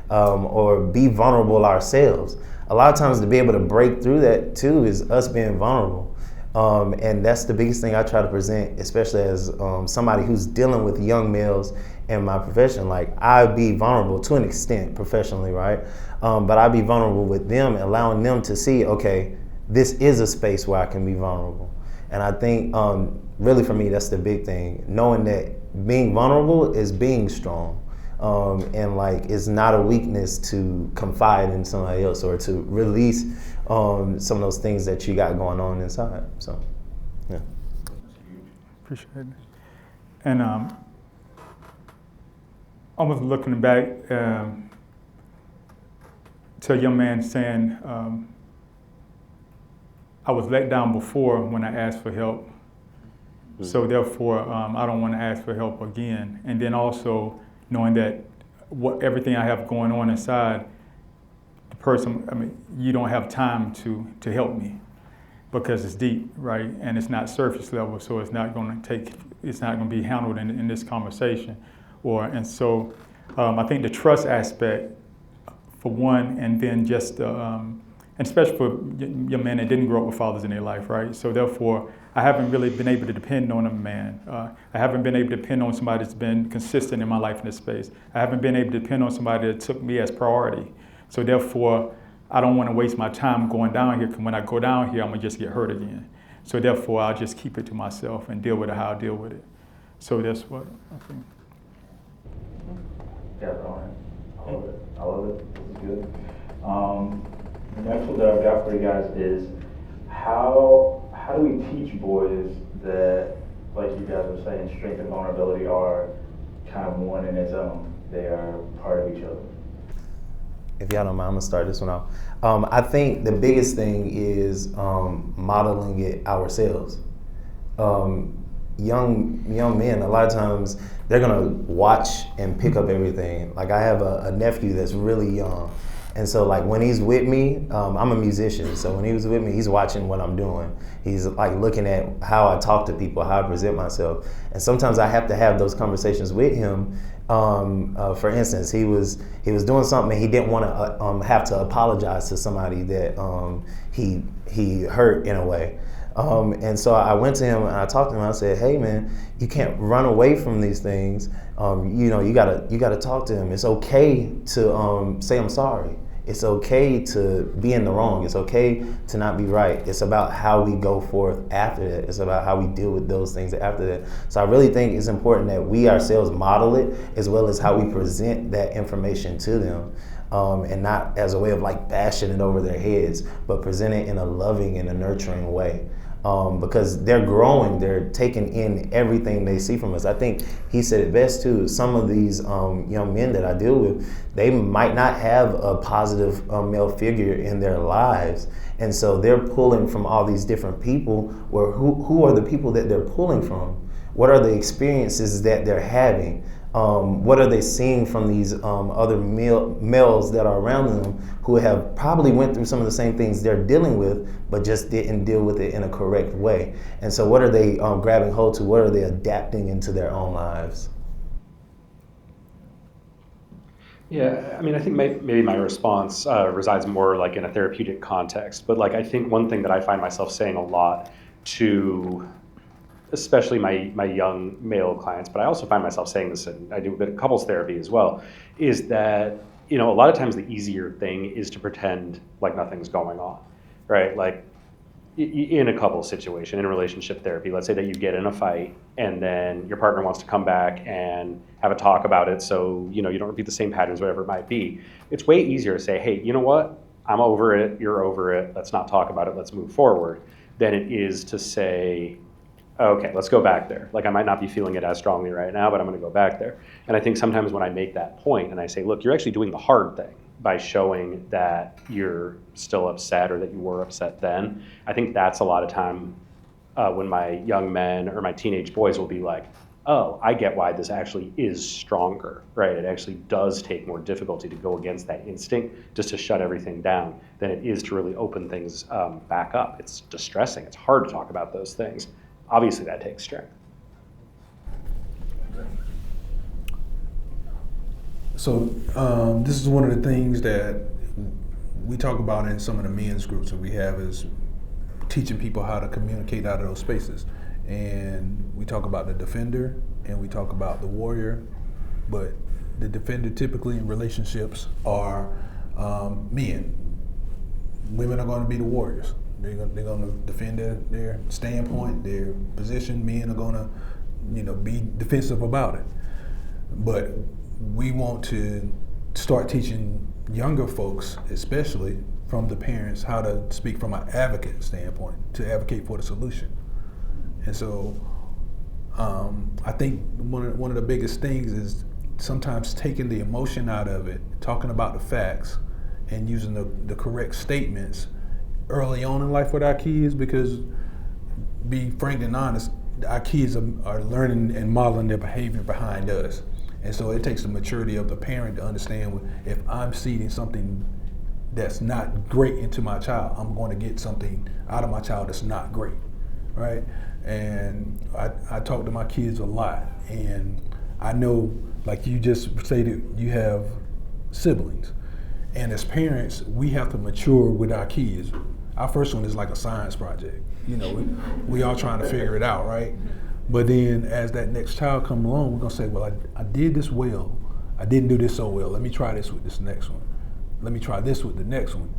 or be vulnerable ourselves. A lot of times to be able to break through that too is us being vulnerable. And that's the biggest thing I try to present, especially as somebody who's dealing with young males in my profession. Like, I be vulnerable to an extent professionally, right? But I be vulnerable with them, allowing them to see, okay, this is a space where I can be vulnerable. And I think really for me, that's the big thing, knowing that being vulnerable is being strong. And like, it's not a weakness to confide in somebody else or to release some of those things that you got going on inside. So, yeah. Appreciate it. And I was looking back to a young man saying, I was let down before when I asked for help. So therefore, I don't want to ask for help again. And then also knowing that everything I have going on inside, the person, you don't have time to help me because it's deep, right? And it's not surface level, so it's not going to be handled in this conversation. And so I think the trust aspect for one, and then just, and especially for young men that didn't grow up with fathers in their life, right? So therefore, I haven't really been able to depend on a man. I haven't been able to depend on somebody that's been consistent in my life in this space. I haven't been able to depend on somebody that took me as priority. So therefore, I don't want to waste my time going down here, because when I go down here, I'm going to just get hurt again. So therefore, I'll just keep it to myself and deal with it how I deal with it. So that's what I think. Yeah, I love it. I love it. This is good. The next one that I've got for you guys is how do we teach boys that, like you guys were saying, strength and vulnerability are kind of one in its own. They are part of each other. If y'all don't mind, I'm gonna start this one off. I think the biggest thing is modeling it ourselves. Young men, a lot of times, they're gonna watch and pick up everything. Like, I have a nephew that's really young. And so, like, when he's with me, I'm a musician, so when he was with me, he's watching what I'm doing. He's like looking at how I talk to people, how I present myself. And sometimes I have to have those conversations with him. For instance, he was doing something and he didn't want to have to apologize to somebody that he hurt in a way. And so I went to him and I talked to him. I said, "Hey, man, you can't run away from these things. You gotta talk to him. It's okay to say I'm sorry. It's okay to be in the wrong. It's okay to not be right. It's about how we go forth after that. It's about how we deal with those things after that." So I really think it's important that we ourselves model it, as well as how we present that information to them. And not as a way of like bashing it over their heads, but present it in a loving and a nurturing way. Because they're growing, they're taking in everything they see from us. I think he said it best too. Some of these young men that I deal with, they might not have a positive male figure in their lives. And so they're pulling from all these different people. Where who are the people that they're pulling from? What are the experiences that they're having? What are they seeing from these other males that are around them who have probably went through some of the same things they're dealing with, but just didn't deal with it in a correct way? And so what are they grabbing hold to? What are they adapting into their own lives? Yeah, I mean, I think maybe my response resides more like in a therapeutic context, but like I think one thing that I find myself saying a lot to especially my young male clients, but I also find myself saying this, and I do a bit of couples therapy as well, is that, a lot of times the easier thing is to pretend like nothing's going on, right? Like in a couple situation, in relationship therapy, let's say that you get in a fight and then your partner wants to come back and have a talk about it so, you don't repeat the same patterns, whatever it might be. It's way easier to say, hey, you know what? I'm over it, you're over it, let's not talk about it, let's move forward, than it is to say, okay, let's go back there. Like, I might not be feeling it as strongly right now, but I'm going to go back there. And I think sometimes when I make that point and I say, look, you're actually doing the hard thing by showing that you're still upset or that you were upset then, I think that's a lot of time when my young men or my teenage boys will be like, oh, I get why this actually is stronger, right? It actually does take more difficulty to go against that instinct just to shut everything down than it is to really open things back up. It's distressing. It's hard to talk about those things. Obviously, that takes strength. So this is one of the things that we talk about in some of the men's groups that we have is teaching people how to communicate out of those spaces. And we talk about the defender and we talk about the warrior, but the defender typically in relationships are men. Women are going to be the warriors. They're going to defend their standpoint, their position. Men are going to, be defensive about it. But we want to start teaching younger folks, especially from the parents, how to speak from an advocate standpoint, to advocate for the solution. And so I think one of the biggest things is sometimes taking the emotion out of it, talking about the facts, and using the correct statements early on in life with our kids, because be frank and honest, our kids are learning and modeling their behavior behind us. And so it takes the maturity of the parent to understand if I'm seeding something that's not great into my child, I'm going to get something out of my child that's not great, right? And I talk to my kids a lot, and I know, like you just stated, you have siblings. And as parents, we have to mature with our kids. Our first one is like a science project. We all trying to figure it out, right? But then as that next child comes along, we're gonna say, well, I did this well. I didn't do this so well. Let me try this with this next one. Let me try this with the next one.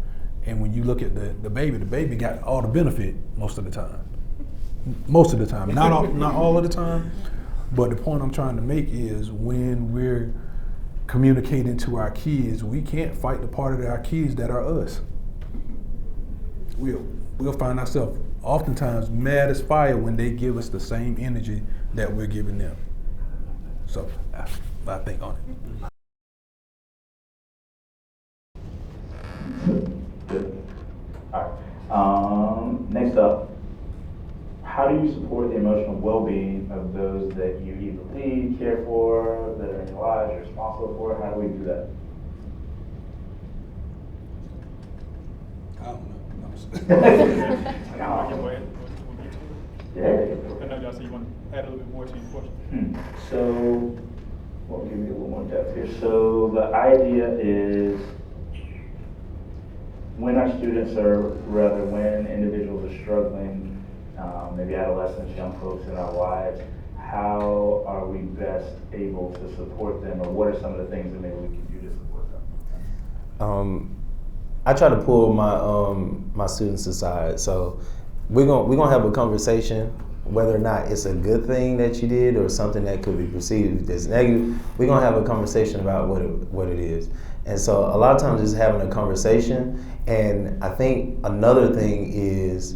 And when you look at the baby got all the benefit most of the time. Most of the time, not all of the time. But the point I'm trying to make is when we're communicating to our kids, we can't fight the part of our kids that are us. We'll find ourselves oftentimes mad as fire when they give us the same energy that we're giving them. So I think on it. Good. All right. Next up, how do you support the emotional well-being of those that you either lead, care for, that are in your lives, you're responsible for? How do we do that? I don't know. Yeah. I know y'all say you want to add a little bit more to your question. So, we'll give you a little more depth here. So the idea is when our students when individuals are struggling, maybe adolescents, young folks in our lives, how are we best able to support them, or what are some of the things that maybe we can do to support them? I try to pull my students aside. So we're gonna have a conversation, whether or not it's a good thing that you did or something that could be perceived as negative. We're gonna have a conversation about what it is. And so a lot of times just having a conversation. And I think another thing is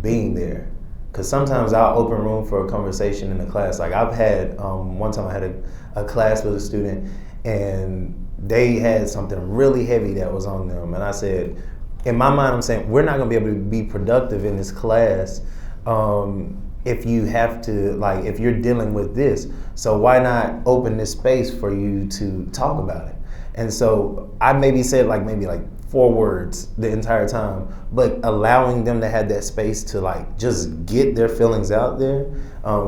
being there. Because sometimes I'll open room for a conversation in the class. Like I've had, one time I had a class with a student, and they had something really heavy that was on them. And I said, in my mind, I'm saying, we're not gonna be able to be productive in this class if you have to, if you're dealing with this. So why not open this space for you to talk about it? And so I maybe said maybe 4 words the entire time, but allowing them to have that space to just get their feelings out there,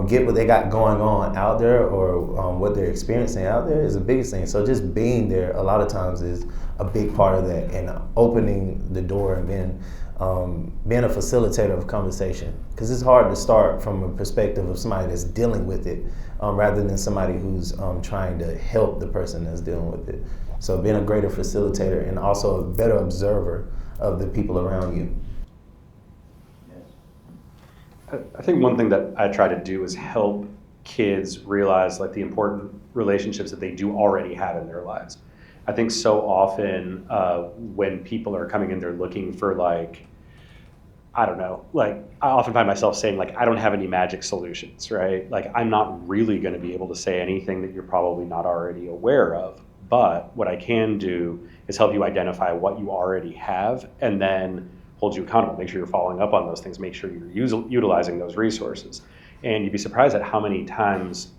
get what they got going on out there, or what they're experiencing out there is the biggest thing. So just being there a lot of times is a big part of that, and opening the door and being a facilitator of conversation. Because it's hard to start from a perspective of somebody that's dealing with it, rather than somebody who's trying to help the person that's dealing with it. So being a greater facilitator and also a better observer of the people around you. Yes. I think one thing that I try to do is help kids realize the important relationships that they do already have in their lives. I think so often when people are coming in, they're looking for I don't know, I often find myself saying I don't have any magic solutions, right? I'm not really going to be able to say anything that you're probably not already aware of. But what I can do is help you identify what you already have, and then hold you accountable. Make sure you're following up on those things. Make sure you're utilizing those resources. And you'd be surprised at how many times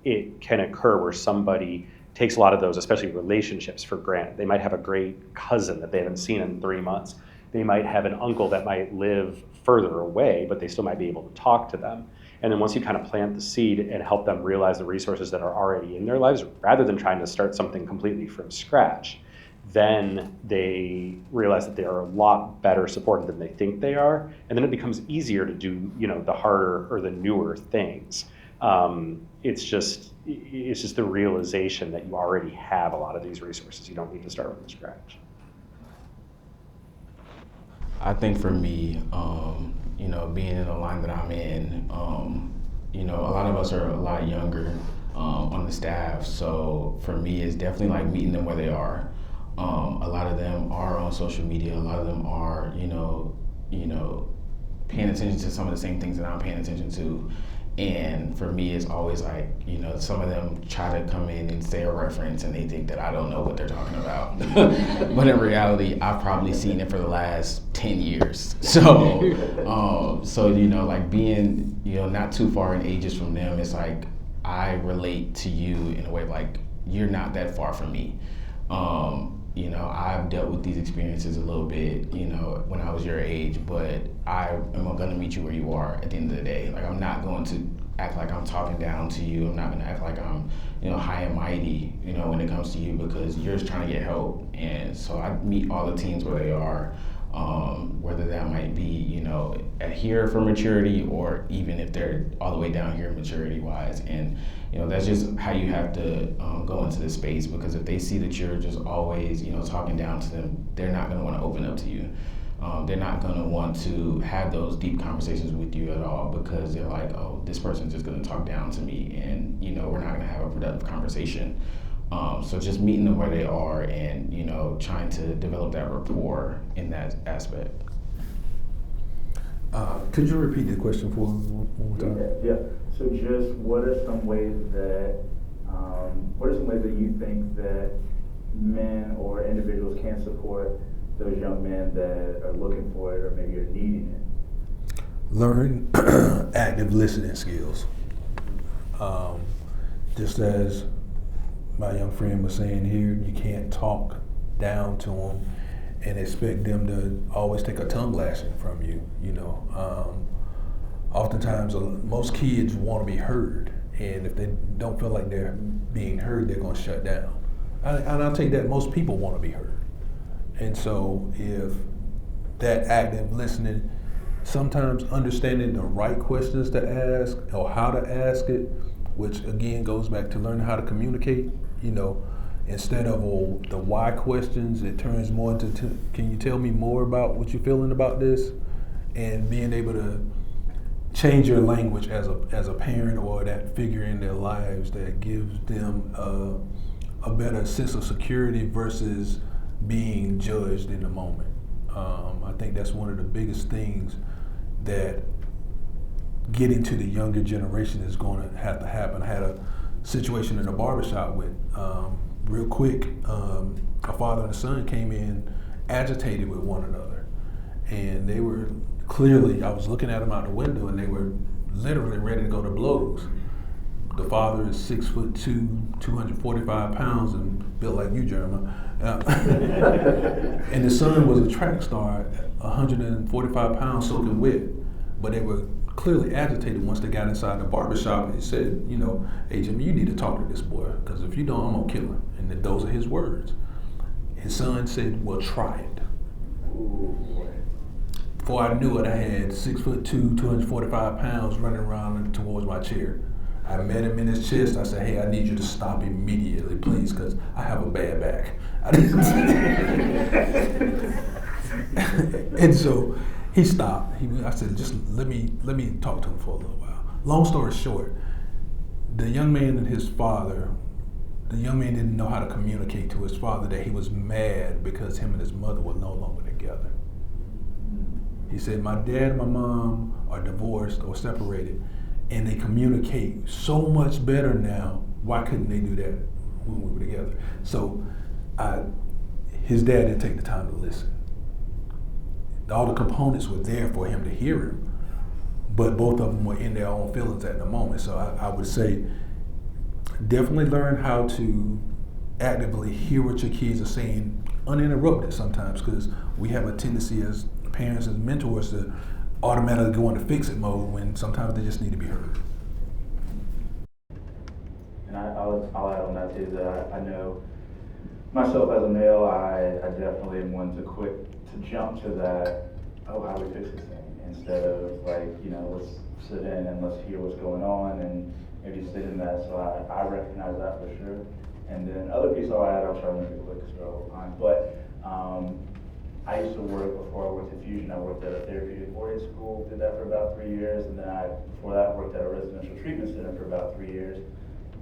it can occur where somebody takes a lot of those, especially relationships, for granted. They might have a great cousin that they haven't seen in 3 months. They might have an uncle that might live further away, but they still might be able to talk to them. And then once you kind of plant the seed and help them realize the resources that are already in their lives, rather than trying to start something completely from scratch, then they realize that they are a lot better supported than they think they are, and then it becomes easier to do, the harder or the newer things. It's just the realization that you already have a lot of these resources. You don't need to start from scratch. I think for me, being in the line that I'm in, a lot of us are a lot younger on the staff. So for me, it's definitely like meeting them where they are. A lot of them are on social media. A lot of them are, paying attention to some of the same things that I'm paying attention to. And for me, it's always like, some of them try to come in and say a reference and they think that I don't know what they're talking about. But in reality, I've probably seen it for the last 10 years. So, like being, not too far in ages from them, it's like I relate to you in a way like you're not that far from me. I've dealt with these experiences a little bit, when I was your age, but I am going to meet you where you are at the end of the day. Like, I'm not going to act like I'm talking down to you. I'm not going to act like I'm, high and mighty, when it comes to you, because you're just trying to get help. And so I meet all the teens where they are, whether that might be, at here for maturity, or even if they're all the way down here maturity-wise. And that's just how you have to go into this space, because if they see that you're just always, talking down to them, they're not going to want to open up to you. They're not going to want to have those deep conversations with you at all, because they're like, oh, this person's just going to talk down to me, and we're not going to have a productive conversation. So just meeting them where they are and trying to develop that rapport in that aspect. Could you repeat the question for me one more time? Yeah. So just what are some ways that you think that men or individuals can support those young men that are looking for it or maybe are needing it? Learn active listening skills. Just as my young friend was saying here, you can't talk down to them and expect them to always take a tongue lashing from you. Oftentimes most kids want to be heard, and if they don't feel like they're being heard, they're going to shut down. And I'll take that most people want to be heard. And so if that active listening, sometimes understanding the right questions to ask or how to ask it, which again goes back to learning how to communicate, instead of the why questions, it turns more into, can you tell me more about what you're feeling about this? And being able to change your language as a parent or that figure in their lives that gives them a better sense of security versus being judged in the moment. I think that's one of the biggest things that getting to the younger generation is going to have to happen. I had a situation in a barbershop with, real quick, a father and a son came in agitated with one another. And they were clearly, I was looking at them out the window, and they were literally ready to go to blows. The father is 6'2", 245 pounds, and built like you, Jeremiah. And the son was a track star, 145 pounds soaking wet. But they were clearly agitated once they got inside the barbershop, and he said, hey, Jimmy, you need to talk to this boy, because if you don't, I'm going to kill him. And then those are his words. His son said, well, try it. Ooh, boy. Before I knew it, I had 6'2", 245 pounds running around towards my chair. I met him in his chest. I said, hey, I need you to stop immediately, please, because I have a bad back. And so he stopped. I said, just let me talk to him for a little while. Long story short, the young man and his father, the young man didn't know how to communicate to his father that he was mad because him and his mother were no longer together. He said, my dad and my mom are divorced or separated, and they communicate so much better now. Why couldn't they do that when we were together? So his dad didn't take the time to listen. All the components were there for him to hear him, but both of them were in their own feelings at the moment. So I would say definitely learn how to actively hear what your kids are saying uninterrupted sometimes, because we have a tendency as parents, as mentors, to automatically go into fix-it mode when sometimes they just need to be heard. And I'll add on that too, that I know myself as a male, I definitely am one to jump to that, oh, how do we fix this thing? Instead of like, let's sit in and let's hear what's going on and maybe sit in that. So I recognize that for sure. And then other piece I'll add, I'll try to make it quick because we're all time. But I used to work, before I worked at Fusion, I worked at a therapeutic boarding school, did that for about 3 years. And then before that, worked at a residential treatment center for about 3 years.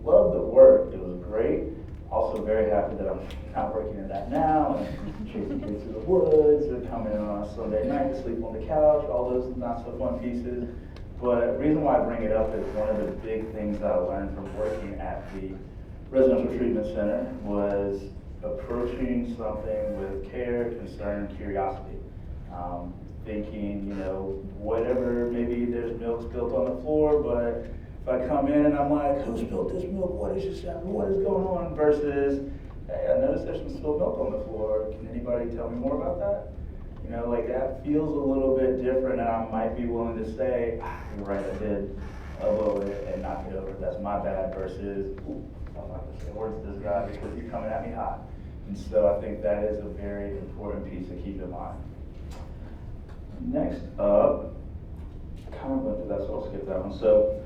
Loved the work, it was great. Also very happy that I'm not working in that now, and chasing kids through the woods, or coming in on a Sunday night to sleep on the couch, all those not so fun pieces. But the reason why I bring it up is one of the big things that I learned from working at the residential treatment center was approaching something with care, concern, curiosity. Thinking, whatever, maybe there's milk spilled on the floor, but if I come in and I'm like, who spilled this milk? What is this? What is going on? Versus, hey, I noticed there's some spilled milk on the floor. Can anybody tell me more about that? That feels a little bit different, and I might be willing to say, you're right, I did elbow it and knock it over. That's my bad. Versus, I'm not going to say words to this guy because you're coming at me hot. And so I think that is a very important piece to keep in mind. Next up, I kind of went through that, so I'll skip that one. So,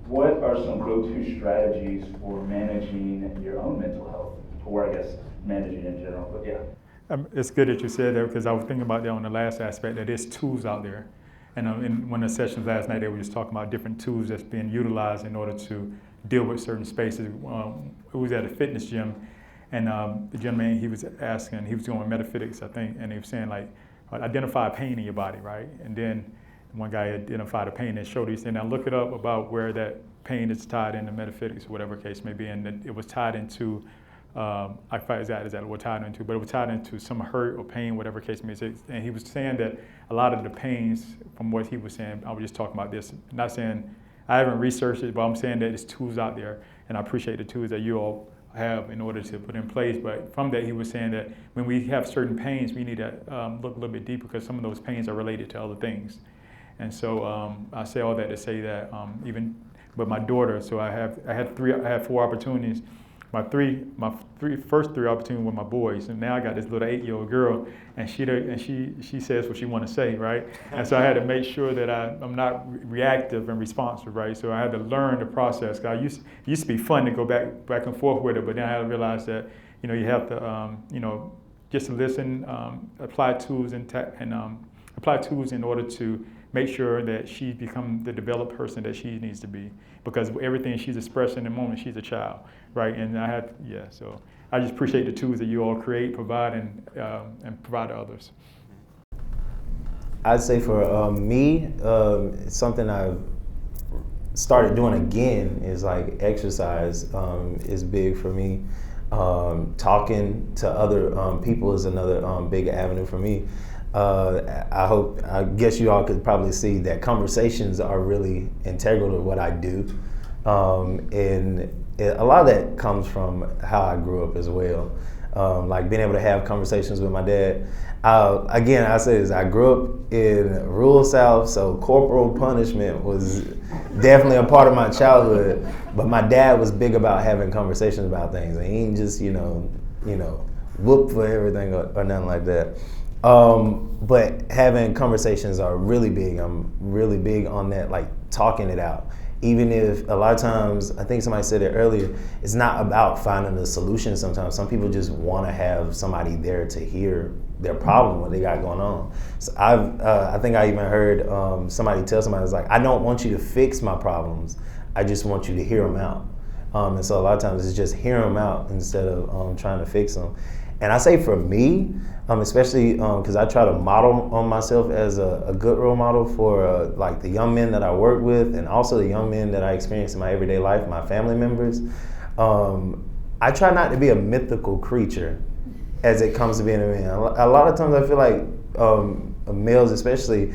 what are some go-to strategies for managing your own mental health, or I guess managing in general? But yeah. It's good that you said that, because I was thinking about that on the last aspect, that there's tools out there. And in one of the sessions last night, they were just talking about different tools that's being utilized in order to deal with certain spaces. It was at a fitness gym, and the gentleman, he was doing metaphysics, I think, and he was saying, like, identify a pain in your body, right? And then one guy identified a pain and showed, he said, now look it up about where that pain is tied into metaphysics, or whatever case may be, and it was tied into, I forgot exactly what tied into, but it was tied into some hurt or pain, whatever case may be. And he was saying that a lot of the pains, from what he was saying, I was just talking about this, not saying, I haven't researched it, but I'm saying that there's tools out there, and I appreciate the tools that you all have in order to put in place. But from that, he was saying that when we have certain pains, we need to look a little bit deeper, because some of those pains are related to other things. And so I say all that to say that but my daughter, so I had 4 opportunities. My first three opportunities were my boys, and now I got this little 8-year-old girl, and she says what she want to say, right? And so I had to make sure that I'm not reactive and responsive, right? So I had to learn the process. It used to be fun to go back and forth with her, but then I had to realize that you have to just listen, apply tools and apply tools in order to make sure that she becomes the developed person that she needs to be, because everything she's expressing in the moment, she's a child, right? And so I just appreciate the tools that you all create, provide, and provide to others. I'd say for me, something I've started doing again is like exercise is big for me. Talking to other people is another big avenue for me. I guess you all could probably see that conversations are really integral to what I do. And a lot of that comes from how I grew up as well. Like being able to have conversations with my dad. Again, I say this, I grew up in rural South, so corporal punishment was definitely a part of my childhood. But my dad was big about having conversations about things. And he ain't just, whoop for everything or nothing like that. But having conversations are really big. I'm really big on that, like talking it out. Even if a lot of times, I think somebody said it earlier, it's not about finding a solution sometimes. Some people just want to have somebody there to hear their problem, what they got going on. So I think I even heard somebody tell somebody, it's like, I don't want you to fix my problems. I just want you to hear them out. And so a lot of times it's just hear them out instead of trying to fix them. And I say for me, especially because I try to model on myself as a good role model for like the young men that I work with, and also the young men that I experience in my everyday life, my family members. I try not to be a mythical creature as it comes to being a man. A lot of times I feel like males, especially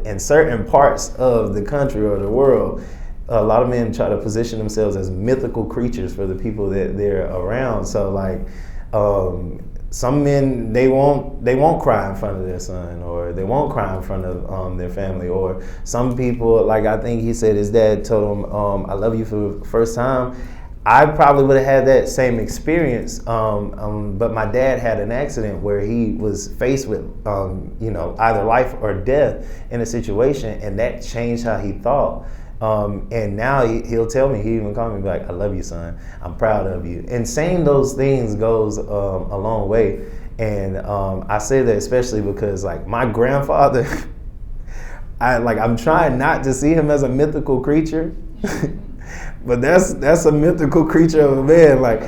in certain parts of the country or the world, a lot of men try to position themselves as mythical creatures for the people that they're around. So like, some men, they won't cry in front of their son, or they won't cry in front of their family, or some people, like I think he said his dad told him, I love you for the first time. I probably would have had that same experience, but my dad had an accident where he was faced with, either life or death in a situation, and that changed how he thought. And now he'll tell me, he even called me like, "I love you, son. I'm proud of you." And saying those things goes a long way. And I say that especially because like my grandfather, I'm trying not to see him as a mythical creature. But that's a mythical creature of a man. Like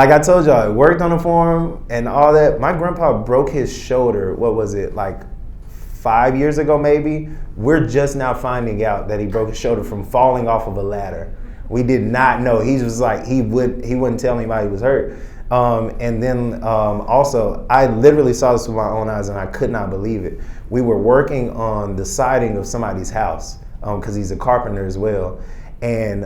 I told y'all, I worked on a farm and all that. My grandpa broke his shoulder, what was it, like 5 years ago maybe? We're just now finding out that he broke his shoulder from falling off of a ladder. We did not know. He was like, he wouldn't tell anybody he was hurt. And then also, I literally saw this with my own eyes and I could not believe it. We were working on the siding of somebody's house because he's a carpenter as well. And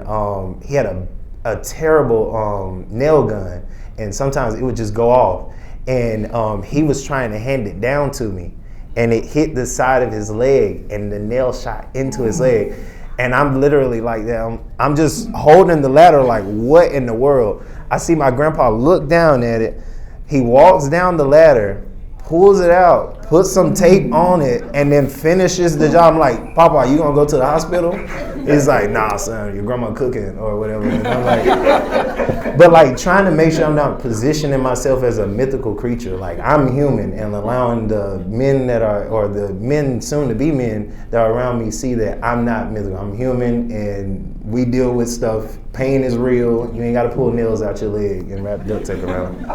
he had a terrible nail gun, and sometimes it would just go off. And he was trying to hand it down to me, and it hit the side of his leg, and the nail shot into his leg. And I'm literally like that. I'm just holding the ladder like, what in the world? I see my grandpa look down at it. He walks down the ladder, pulls it out, puts some tape on it, and then finishes the job. I'm like, "Papa, you gonna go to the hospital?" He's like, "Nah, son, your grandma cooking or whatever." And I'm like, but like trying to make sure I'm not positioning myself as a mythical creature. Like I'm human, and allowing the men that are, or the men soon to be men that are around me, see that I'm not mythical. I'm human, and we deal with stuff. Pain is real. You ain't got to pull nails out your leg and wrap duct tape around.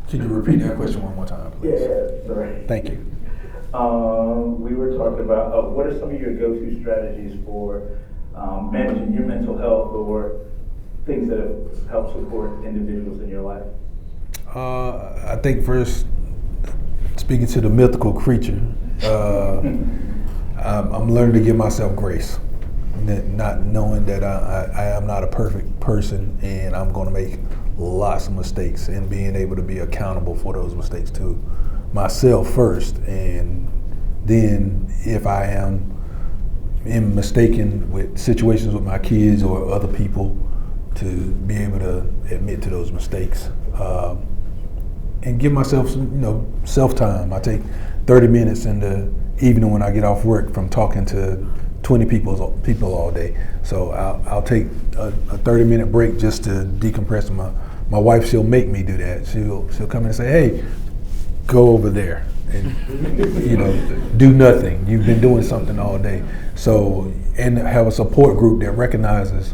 Can you repeat that question one more time, please? Yeah, sorry. Thank you. We were talking about what are some of your go-to strategies for managing your mental health or things that have helped support individuals in your life? I think first, speaking to the mythical creature, I'm learning to give myself grace, not knowing that I am not a perfect person and I'm going to make lots of mistakes, and being able to be accountable for those mistakes to myself first, and then if I am mistaken with situations with my kids or other people, to be able to admit to those mistakes and give myself some, self-time. I take 30 minutes in the evening when I get off work from talking to 20 people all day. So I'll take a 30-minute break just to decompress. My wife, she'll make me do that. She'll come in and say, "Hey, go over there and do nothing. You've been doing something all day." So, and have a support group that recognizes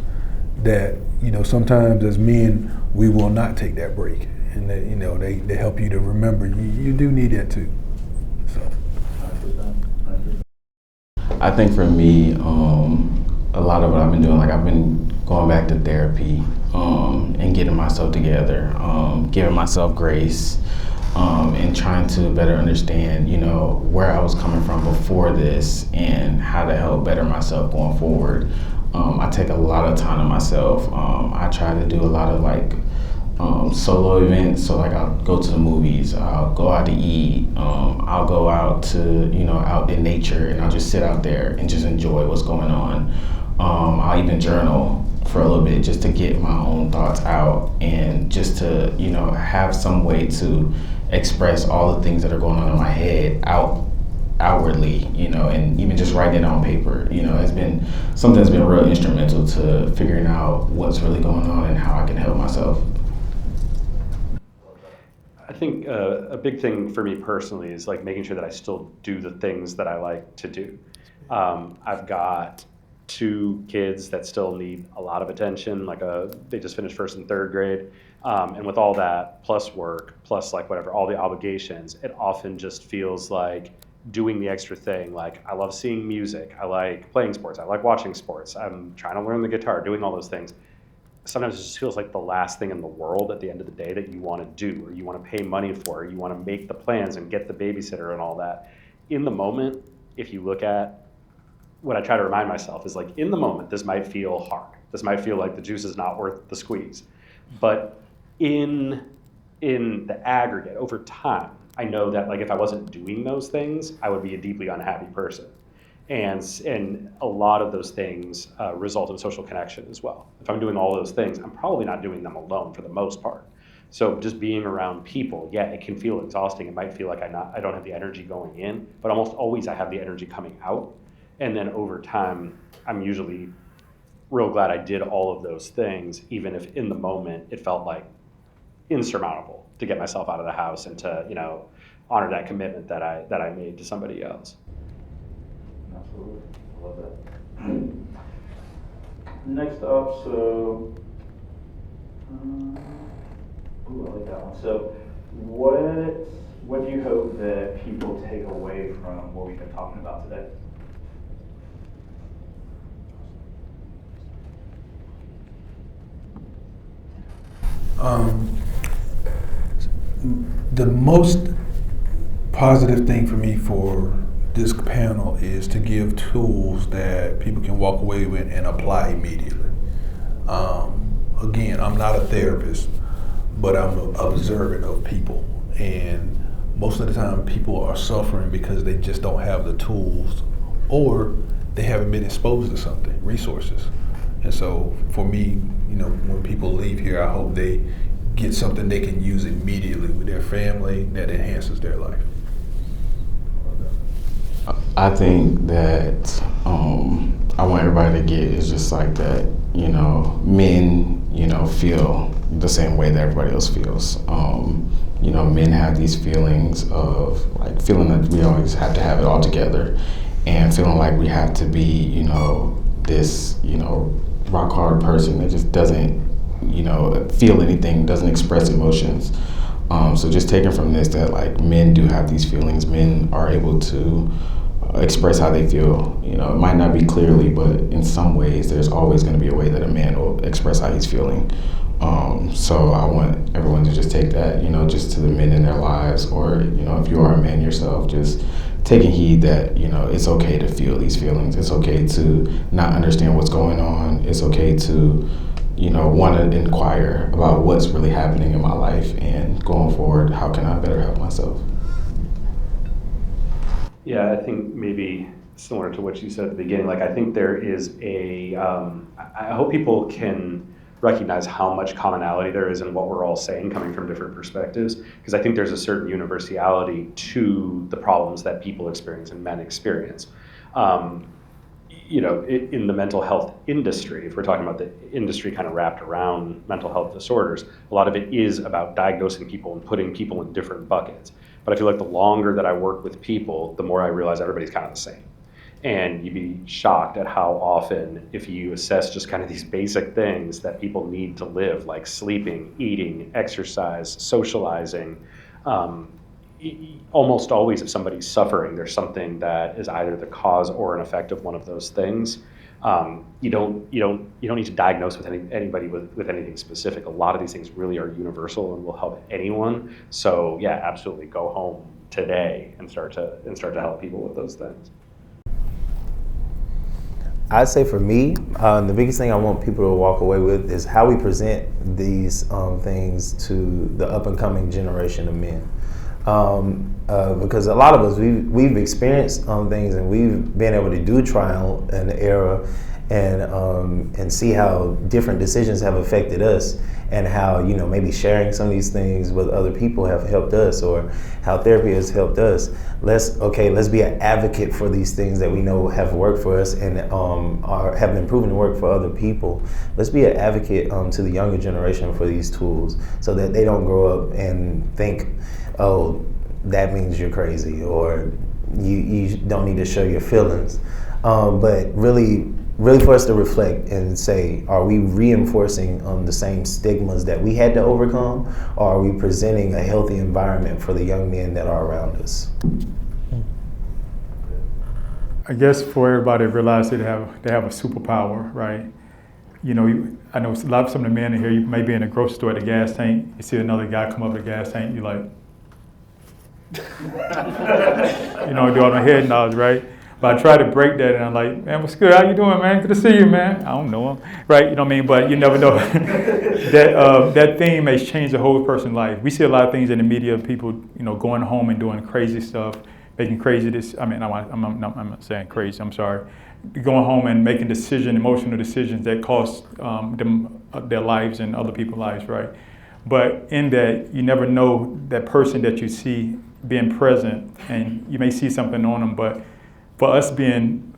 that sometimes as men we will not take that break, and that they help you to remember you do need that too. So. I think for me, a lot of what I've been doing, like I've been going back to therapy and getting myself together, giving myself grace, and trying to better understand, where I was coming from before this and how to help better myself going forward. I take a lot of time to myself. I try to do a lot of solo events. So I'll go to the movies, I'll go out to eat, I'll go out to, out in nature, and I'll just sit out there and just enjoy what's going on. I'll even journal for a little bit just to get my own thoughts out, and just to, have some way to express all the things that are going on in my head outwardly, and even just writing it on paper, has been something that's been real instrumental to figuring out what's really going on and how I can help myself. I think a big thing for me personally is making sure that I still do the things that I like to do. I've got 2 kids that still need a lot of attention. They just finished 1st and 3rd grade. And with all that, plus work, plus all the obligations, it often just feels like doing the extra thing. I love seeing music. I like playing sports. I like watching sports. I'm trying to learn the guitar, doing all those things. Sometimes it just feels like the last thing in the world at the end of the day that you want to do, or you want to pay money for, or you want to make the plans and get the babysitter and all that. In the moment, if you look at what I try to remind myself is in the moment, this might feel hard. This might feel like the juice is not worth the squeeze. But in the aggregate, over time, I know that if I wasn't doing those things, I would be a deeply unhappy person. And a lot of those things result in social connection as well. If I'm doing all those things, I'm probably not doing them alone for the most part. So just being around people, yeah, it can feel exhausting. It might feel like I don't have the energy going in, but almost always I have the energy coming out. And then over time, I'm usually real glad I did all of those things, even if in the moment it felt like insurmountable to get myself out of the house and to, honor that commitment that I made to somebody else. Absolutely, I love that. Next up, so, I like that one. So, what do you hope that people take away from what we've been talking about today? The most positive thing for me for this panel is to give tools that people can walk away with and apply immediately. Again, I'm not a therapist, but I'm observant of people. And most of the time people are suffering because they just don't have the tools or they haven't been exposed to something, resources. And so for me, when people leave here, I hope they get something they can use immediately with their family that enhances their life. I think that I want everybody to get is just like that, men, feel the same way that everybody else feels. Men have these feelings of like feeling that we always have to have it all together and feeling like we have to be, this, rock hard person that just doesn't, feel anything, doesn't express emotions. So just taking from this that like men do have these feelings, men are able to express how they feel. It might not be clearly, but in some ways there's always going to be a way that a man will express how he's feeling. So I want everyone to just take that, just to the men in their lives, or, if you are a man yourself, just taking heed that, it's okay to feel these feelings. It's okay to not understand what's going on. It's okay to, want to inquire about what's really happening in my life, and going forward, how can I better help myself? Yeah, I think maybe similar to what you said at the beginning, I think there is I hope people can recognize how much commonality there is in what we're all saying coming from different perspectives, because I think there's a certain universality to the problems that people experience and men experience. In the mental health industry, if we're talking about the industry kind of wrapped around mental health disorders, a lot of it is about diagnosing people and putting people in different buckets. But I feel like the longer that I work with people, the more I realize everybody's kind of the same. And you'd be shocked at how often, if you assess just kind of these basic things that people need to live, like sleeping, eating, exercise, socializing, almost always if somebody's suffering, there's something that is either the cause or an effect of one of those things. You don't need to diagnose with anybody with anything specific. A lot of these things really are universal and will help anyone. So yeah, absolutely go home today and start to help people with those things. I'd say for me, the biggest thing I want people to walk away with is how we present these things to the up and coming generation of men. Because a lot of us, we've experienced things, and we've been able to do trial and error and see how different decisions have affected us, and how maybe sharing some of these things with other people have helped us, or how therapy has helped us. Let's be an advocate for these things that we know have worked for us and have been proven to work for other people. Let's be an advocate to the younger generation for these tools, so that they don't grow up and think, oh, that means you're crazy, or you don't need to show your feelings. But really for us to reflect and say, are we reinforcing the same stigmas that we had to overcome, or are we presenting a healthy environment for the young men that are around us? I guess for everybody to realize they have a superpower, right? I know some of the men in here, you may be in a grocery store at the gas tank, you see another guy come up to the gas tank, you're like, do all my head nods, right? But I try to break that, and I'm like, man, what's good? How you doing, man? Good to see you, man. I don't know him, right? You know what I mean? But you never know. That theme may change the whole person's life. We see a lot of things in the media, people, going home and doing crazy stuff making crazy I'm not saying crazy, I'm sorry. Going home and making emotional decisions that cost them their lives and other people's lives, right? But in that, you never know that person that you see being present, and you may see something on them, but for us being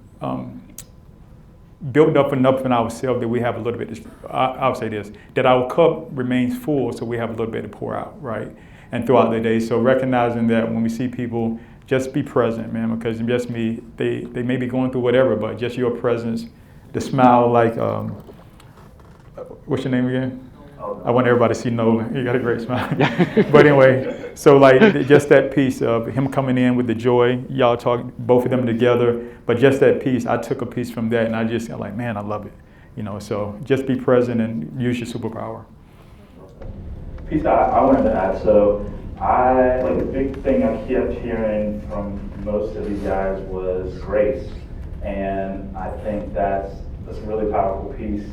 built up enough in ourselves that we have a little bit, I'll say this, that our cup remains full so we have a little bit to pour out, right? And throughout the day, so recognizing that when we see people, just be present, man, because just me, they may be going through whatever, but just your presence, the smile, like, what's your name again? I want everybody to see Nolan. You got a great smile. But anyway, so like just that piece of him coming in with the joy, y'all talk, both of them together, but just that piece, I took a piece from that and I just got like, man, I love it. So just be present and use your superpower. Piece I wanted to add, so the big thing I kept hearing from most of these guys was grace. And I think that's a really powerful piece.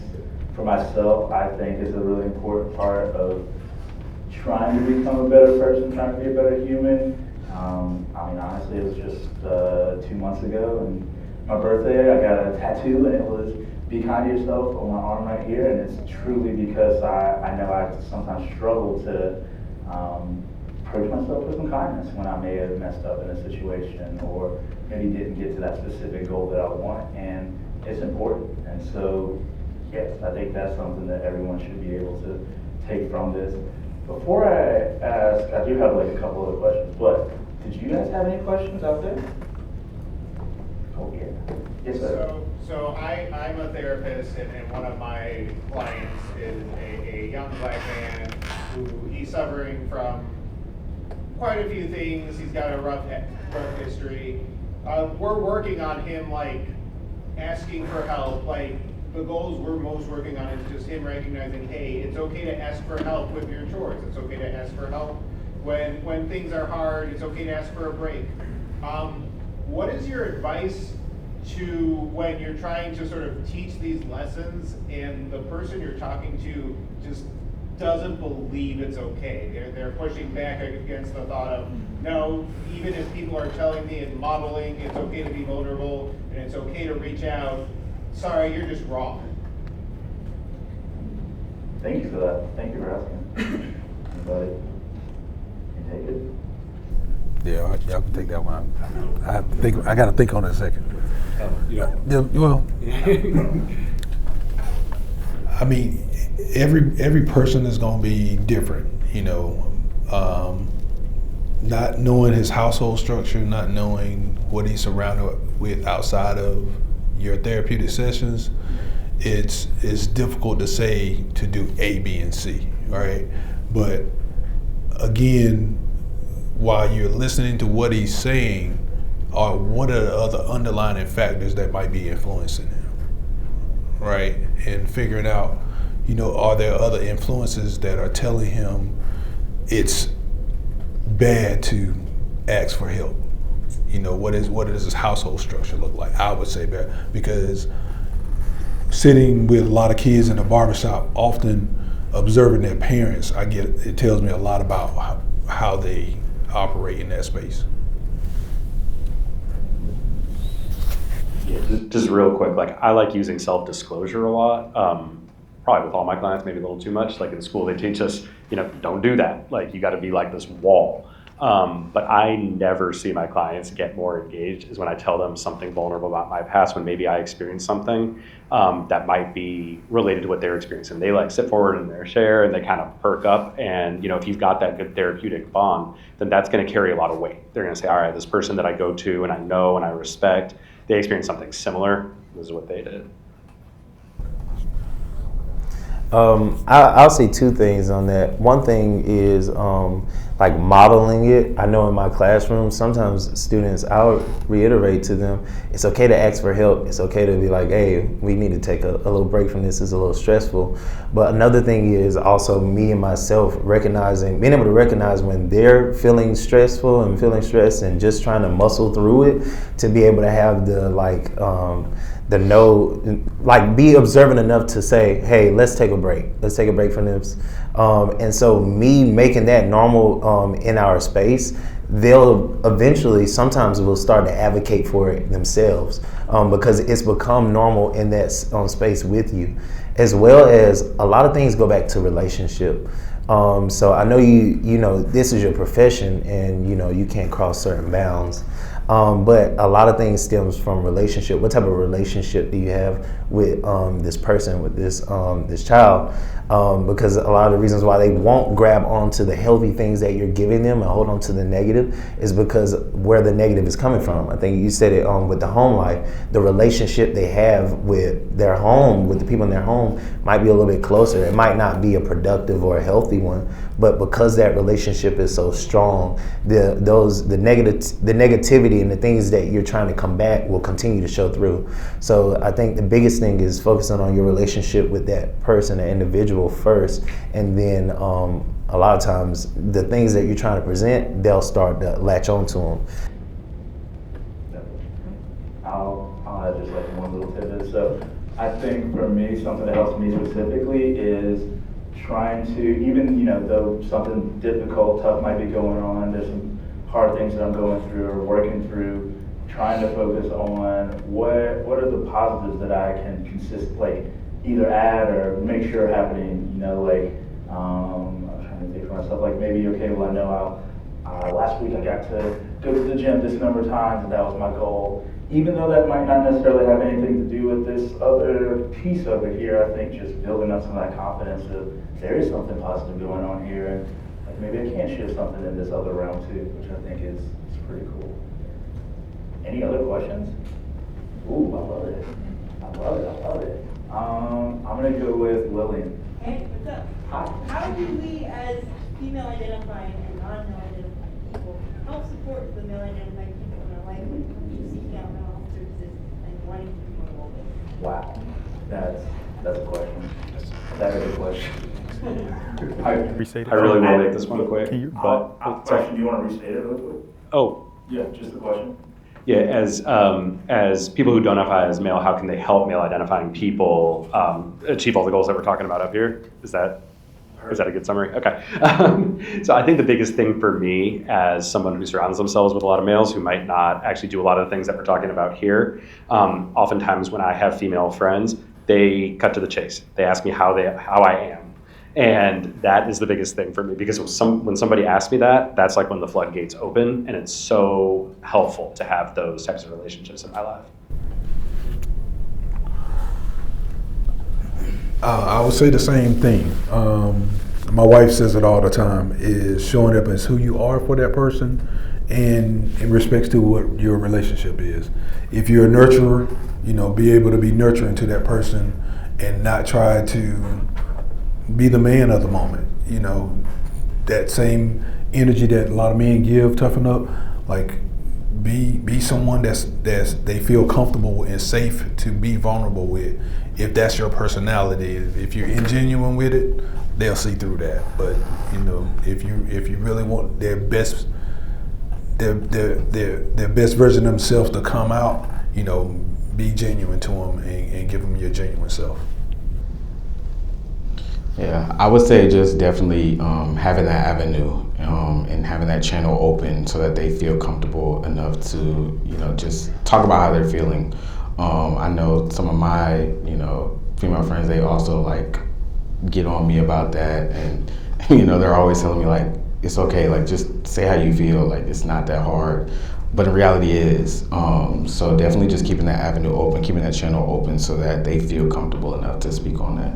For myself, I think is a really important part of trying to become a better person, trying to be a better human. Honestly, it was just 2 months ago, and my birthday, I got a tattoo, and it was "Be kind to yourself" on my arm right here, and it's truly because I know I sometimes struggle to approach myself with some kindness when I may have messed up in a situation or maybe didn't get to that specific goal that I want, and it's important. And so, yes, I think that's something that everyone should be able to take from this. Before I ask, I do have a couple other questions, but did you guys have any questions out there? Oh, yeah. Yes, sir. So I'm a therapist, and one of my clients is a young black man who he's suffering from quite a few things. He's got a rough history. We're working on him, asking for help, the goals we're most working on is just him recognizing, hey, it's okay to ask for help with your chores. It's okay to ask for help when things are hard. It's okay to ask for a break. What is your advice to when you're trying to sort of teach these lessons and the person you're talking to just doesn't believe it's okay? They're pushing back against the thought of, no, even if people are telling me and modeling it's okay to be vulnerable and it's okay to reach out, sorry, you're just wrong. Thank you for that. Thank you for asking. Anybody can take it? Yeah, y'all can take that one. I got to think on it a second. Well, every person is going to be different. Not knowing his household structure, not knowing what he's surrounded with outside of your therapeutic sessions, it's difficult to say to do A, B, and C, right? But again, while you're listening to what he's saying, what are the other underlying factors that might be influencing him, right? And figuring out, are there other influences that are telling him it's bad to ask for help? What does his household structure look like? I would say that, because sitting with a lot of kids in a barbershop, often observing their parents, it tells me a lot about how they operate in that space. Yeah, just real quick, I like using self-disclosure a lot. Probably with all my clients, maybe a little too much. In school, they teach us, don't do that. You got to be like this wall. But I never see my clients get more engaged is when I tell them something vulnerable about my past, when maybe I experienced something that might be related to what they're experiencing. They sit forward in their share and they kind of perk up. And if you've got that good therapeutic bond, then that's going to carry a lot of weight. They're going to say, all right, this person that I go to and I know and I respect, they experienced something similar. This is what they did. I'll say two things on that. One thing is modeling it. I know in my classroom, sometimes students, I'll reiterate to them, it's okay to ask for help. It's okay to be like, hey, we need to take a little break from this. It's a little stressful. But another thing is also me and myself being able to recognize when they're feeling stressful and feeling stressed and just trying to muscle through it, to be able to have be observant enough to say, hey, let's take a break. Let's take a break from this. And so me making that normal in our space they'll eventually, sometimes will start to advocate for it themselves, because it's become normal in that space with you. As well as a lot of things go back to relationship. So I know you know, this is your profession and, you know, you can't cross certain bounds. But a lot of things stems from relationship. What type of relationship do you have with this person, with this child? Because a lot of the reasons why they won't grab onto the healthy things that you're giving them and hold on to the negative is because where the negative is coming from. I think you said it with the home life. The relationship they have with their home, with the people in their home, might be a little bit closer. It might not be a productive or a healthy one, but because that relationship is so strong, the negativity and the things that you're trying to combat will continue to show through. So I think the biggest thing is focusing on your relationship with that person, the individual first, and then a lot of times the things that you're trying to present, they'll start to latch on to them. I'll add just like one little tidbit. So I think for me, something that helps me specifically is trying to, even, you know, though something difficult, tough might be going on, there's some hard things that I'm going through or working through, trying to focus on what are the positives that I can either add or make sure happening, you know, like, I'm trying to think for myself, like maybe, okay, well, I know last week I got to go to the gym this number of times and that was my goal. Even though that might not necessarily have anything to do with this other piece over here, I think just building up some of that confidence of there is something positive going on here, and like maybe I can shift something in this other realm too, which I think is pretty cool. Any other questions? Ooh, I love it. I'm gonna go with Lillian. Hey, what's up? Hi. How do we, as female identifying and non-male identifying people, help support the male identifying people in our life when it comes to seeking out mental health services and wanting to be more involved? Wow, that's a question. That is a question. Restate it. I really will make this one quick. Can you- But Question, do you want to restate it real quick? oh, Yeah, just the question. yeah. As people who don't identify as male, how can they help male identifying people achieve all the goals that we're talking about up here? Is that a good summary? Okay. So I think the biggest thing for me, as someone who surrounds themselves with a lot of males who might not actually do a lot of the things that we're talking about here, oftentimes when I have female friends, they cut to the chase. They ask me how I am. And that is the biggest thing for me, because when somebody asks me that, that's like when the floodgates open, and it's so helpful to have those types of relationships in my life. I would say the same thing. My wife says it all the time, is showing up as who you are for that person and in respects to what your relationship is. If you're a nurturer, you know, be able to be nurturing to that person and not try to be the man of the moment. You know, that same energy that a lot of men give, toughen up, like be someone that's they feel comfortable and safe to be vulnerable with. If that's your personality, if you're ingenuine with it, they'll see through that. But you know, if you really want their best version of themselves to come out, you know, be genuine to them and give them your genuine self. Yeah, I would say just definitely having that avenue and having that channel open so that they feel comfortable enough to, you know, just talk about how they're feeling. I know some of my, you know, female friends, they also like get on me about that, and you know, they're always telling me like, it's okay, like just say how you feel, like it's not that hard. But in reality it is. So definitely just keeping that avenue open, keeping that channel open so that they feel comfortable enough to speak on that.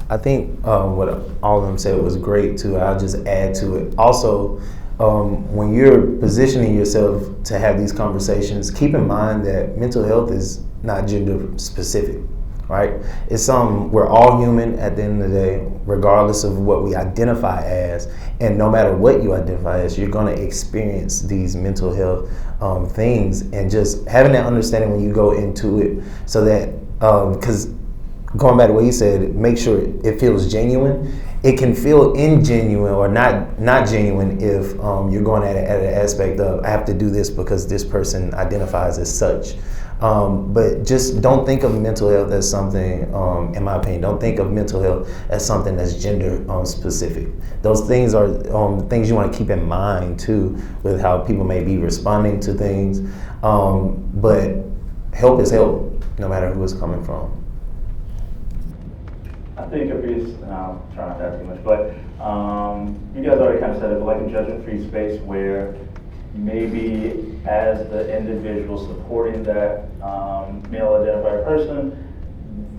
I think what all of them said was great too. I'll just add to it. Also, when you're positioning yourself to have these conversations, keep in mind that mental health is not gender specific, right? It's we're all human at the end of the day, regardless of what we identify as. And no matter what you identify as, you're gonna experience these mental health things, and just having that understanding when you go into it, so that, because going back to what you said, make sure it feels genuine. It can feel ingenuine or not genuine if you're going at an aspect of, I have to do this because this person identifies as such. But just don't think of mental health as something, in my opinion, don't think of mental health as something that's gender specific. Those things are things you want to keep in mind too, with how people may be responding to things. But help is help, no matter who it's coming from. I think a piece, and I'll try not to add too much, but you guys already kind of said it, but like a judgment-free space where maybe as the individual supporting that male-identified person,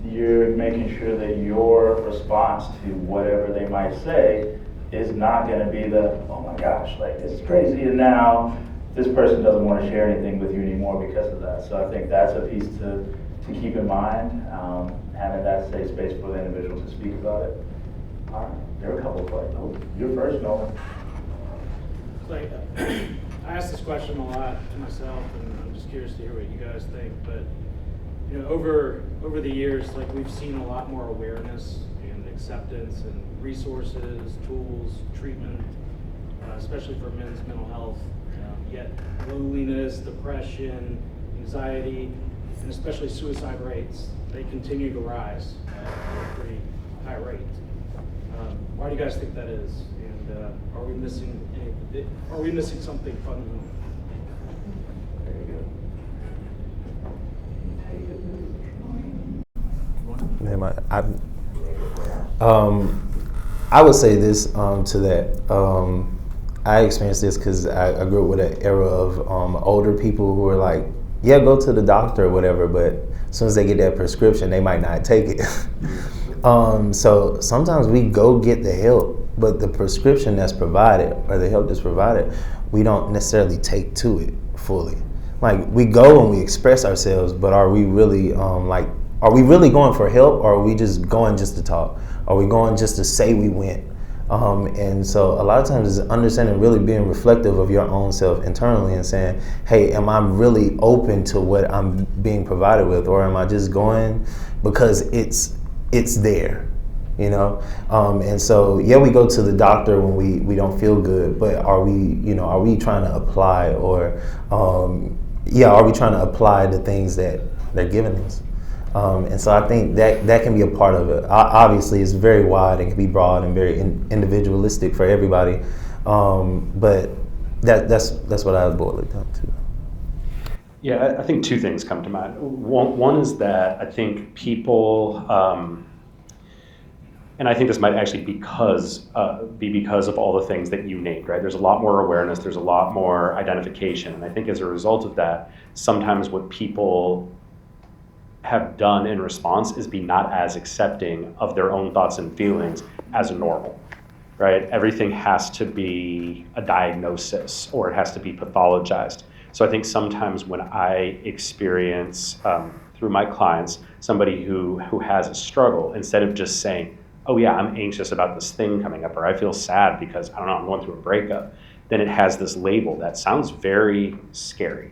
you're making sure that your response to whatever they might say is not going to be the, oh my gosh, like this is crazy, and now this person doesn't want to share anything with you anymore because of that. So I think that's a piece to keep in mind, having that safe space for the individual to speak about it. All right, there are a couple of questions. Oh, you're first, Nolan. Like, I ask this question a lot to myself, and I'm just curious to hear what you guys think. But you know, over the years, like we've seen a lot more awareness and acceptance and resources, tools, treatment, especially for men's mental health. Yet loneliness, depression, anxiety, and especially suicide rates, they continue to rise at a pretty high rate. Why do you guys think that is? And are we missing something fundamental? I would say this to that. I experienced this because I grew up with an era of older people who were like, yeah, go to the doctor or whatever, but as soon as they get that prescription, they might not take it. So sometimes we go get the help, but the prescription that's provided or the help that's provided, we don't necessarily take to it fully. Like we go and we express ourselves, but are we really are we really going for help, or are we just going just to talk? Are we going just to say we went? And so a lot of times it's understanding, really being reflective of your own self internally and saying, hey, am I really open to what I'm being provided with, or am I just going because it's there, you know? And so, yeah, we go to the doctor when we don't feel good, but are we trying to apply, or are we trying to apply the things that they're giving us? And so I think that can be a part of it. Obviously, it's very wide and can be broad and very individualistic for everybody. But that's what I would boil it down to. Yeah, I think two things come to mind. One is that I think people, and I think this might actually be because of all the things that you named, right? There's a lot more awareness, there's a lot more identification, and I think as a result of that, sometimes what people have done in response is be not as accepting of their own thoughts and feelings as normal, right? Everything has to be a diagnosis, or it has to be pathologized. So I think sometimes when I experience through my clients somebody who has a struggle, instead of just saying, oh yeah, I'm anxious about this thing coming up, or I feel sad because, I don't know, I'm going through a breakup, then it has this label that sounds very scary.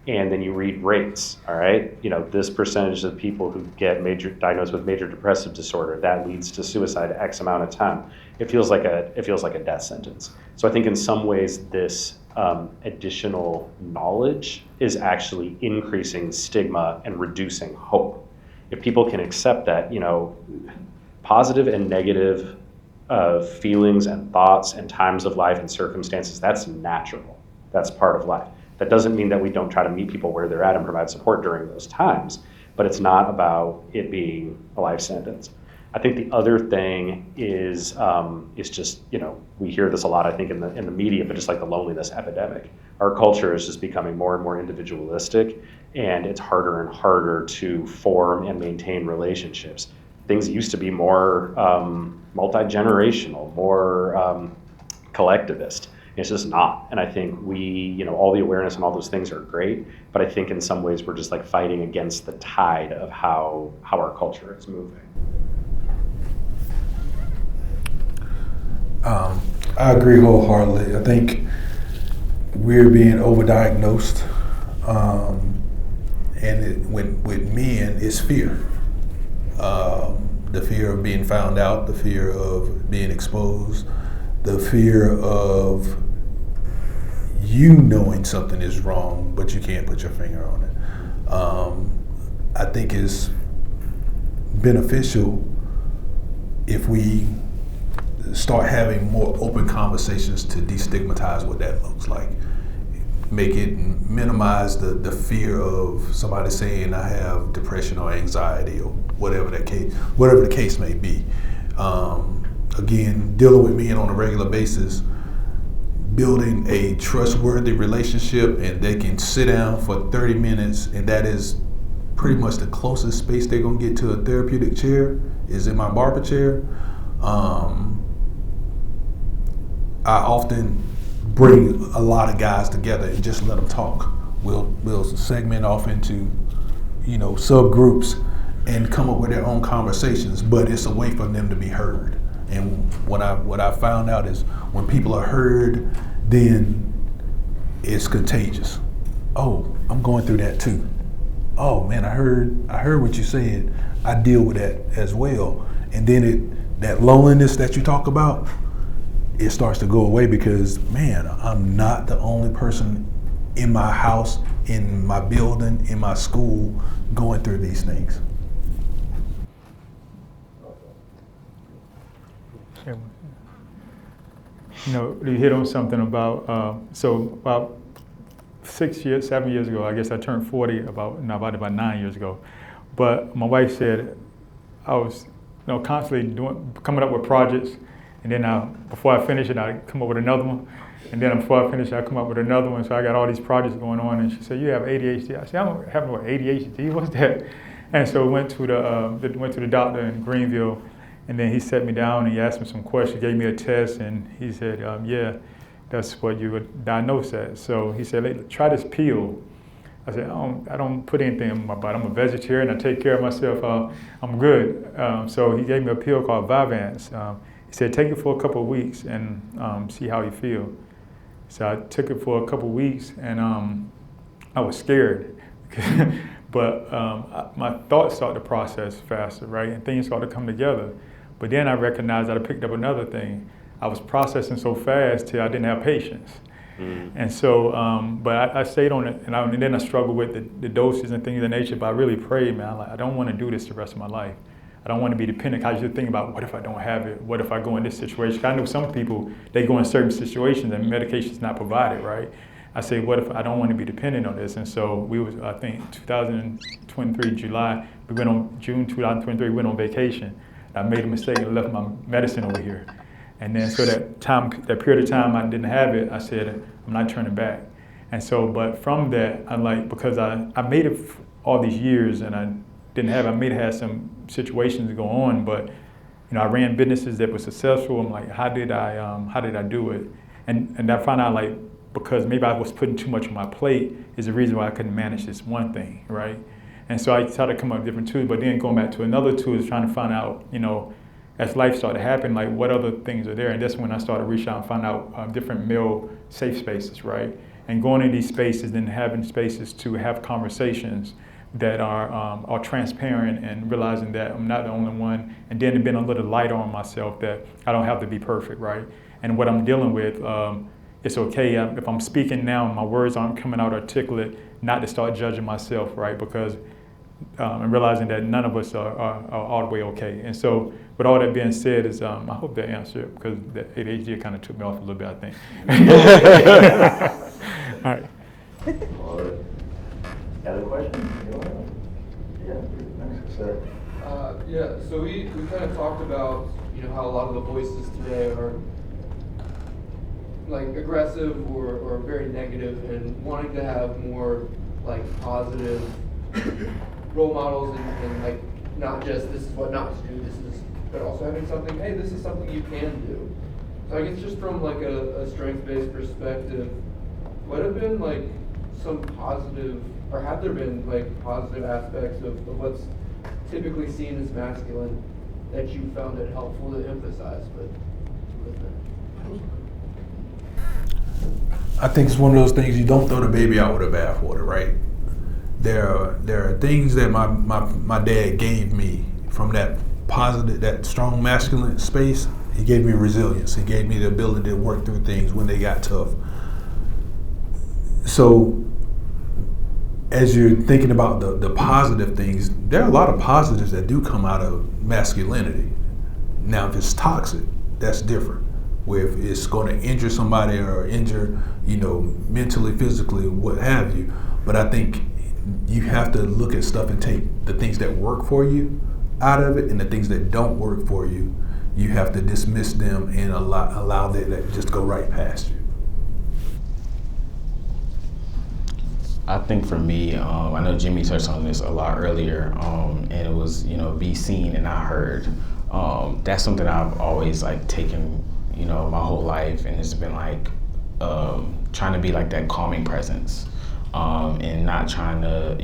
And then you read rates, all right? You know, this percentage of people who get diagnosed with major depressive disorder, that leads to suicide X amount of time. It feels like a death sentence. So I think in some ways this additional knowledge is actually increasing stigma and reducing hope. If people can accept that, you know, positive and negative feelings and thoughts and times of life and circumstances, that's natural. That's part of life. That doesn't mean that we don't try to meet people where they're at and provide support during those times, but it's not about it being a life sentence. I think the other thing is just, you know, we hear this a lot, I think, in the media, but just like the loneliness epidemic. Our culture is just becoming more and more individualistic, and it's harder and harder to form and maintain relationships. Things used to be more multi-generational, more collectivist. It's just not. And I think all the awareness and all those things are great, but I think in some ways we're just like fighting against the tide of how our culture is moving. I agree wholeheartedly. I think we're being overdiagnosed, and with men, it's fear. The fear of being found out, the fear of being exposed, the fear of you knowing something is wrong, but you can't put your finger on it. I think is beneficial if we start having more open conversations to destigmatize what that looks like. Make it minimize the fear of somebody saying I have depression or anxiety or whatever the case may be. Again, dealing with men on a regular basis, building a trustworthy relationship, and they can sit down for 30 minutes, and that is pretty much the closest space they're gonna get to a therapeutic chair is in my barber chair. I often bring a lot of guys together and just let them talk. We'll segment off into, subgroups and come up with their own conversations, but it's a way for them to be heard. And what I found out is when people are heard, then it's contagious. Oh, I'm going through that too. Oh man, I heard what you said. I deal with that as well. And then that loneliness that you talk about, it starts to go away because, man, I'm not the only person in my house, in my building, in my school going through these things. You hit on something about, about 7 years ago, I guess I turned 40 about 9 years ago. But my wife said I was constantly coming up with projects, and then before I finish it, I come up with another one, and then before I finish it, I come up with another one. So I got all these projects going on, and she said, "You have ADHD." I said, "I don't have no ADHD. What's that?" And so went to the doctor in Greenville, and then he set me down and he asked me some questions, gave me a test, and he said, "Yeah, that's what you were diagnosed as." So he said, "Hey, try this pill." I said, I don't put anything in my body. I'm a vegetarian. I take care of myself. I'm good. So he gave me a pill called Vyvanse. He said, take it for a couple of weeks and see how you feel. So I took it for a couple of weeks, and I was scared. But my thoughts started to process faster, right? And things started to come together. But then I recognized that I picked up another thing. I was processing so fast till I didn't have patience. And so, but I stayed on it, and then I struggled with the doses and things of that nature, but I really prayed, man, I don't want to do this the rest of my life. I don't want to be dependent. I just think about, what if I don't have it? What if I go in this situation? I know some people, they go in certain situations and medication's not provided, right? I say, what if I don't want to be dependent on this? And so we was, I think, 2023, July, June 2023, we went on vacation. I made a mistake and left my medicine over here. And then so that period of time I didn't have it, I said, I'm not turning back. And so, but from that, because I made it all these years and I didn't have it, I may have had some situations go on, but I ran businesses that were successful. I'm like, how did I do it? And I found out because maybe I was putting too much on my plate is the reason why I couldn't manage this one thing, right? And so I tried to come up with different tools, but then going back to another tool is trying to find out, as life started to happen, what other things are there? And that's when I started reaching out and find out different male safe spaces, right? And going in these spaces and having spaces to have conversations that are transparent and realizing that I'm not the only one. And then being a little lighter on myself that I don't have to be perfect, right? And what I'm dealing with, it's okay if I'm speaking now and my words aren't coming out articulate, not to start judging myself, right? Because and realizing that none of us are all the way okay. And so with all that being said is, I hope that answered, because the ADHD kind of took me off a little bit, I think. All right. Other questions? Yeah, thanks, sir. So we kind of talked about, how a lot of the voices today are aggressive or very negative, and wanting to have more positive role models and not just this is what not to do, but also having something, hey, this is something you can do. So I guess just from a strength-based perspective, what have been some positive, or have there been positive aspects of what's typically seen as masculine that you found it helpful to emphasize with I think it's one of those things, you don't throw the baby out with the bathwater, right? There are things that my dad gave me from that positive, that strong masculine space. He gave me resilience. He gave me the ability to work through things when they got tough. So as you're thinking about the positive things, there are a lot of positives that do come out of masculinity. Now, if it's toxic, that's different. Where if it's going to injure somebody or injure, mentally, physically, what have you. But I think you have to look at stuff and take the things that work for you out of it, and the things that don't work for you, you have to dismiss them and allow that just go right past you. I think for me, I know Jimmy touched on this a lot earlier, and it was, be seen and not heard. That's something I've always taken, my whole life, and it's been trying to be like that calming presence, and not trying to,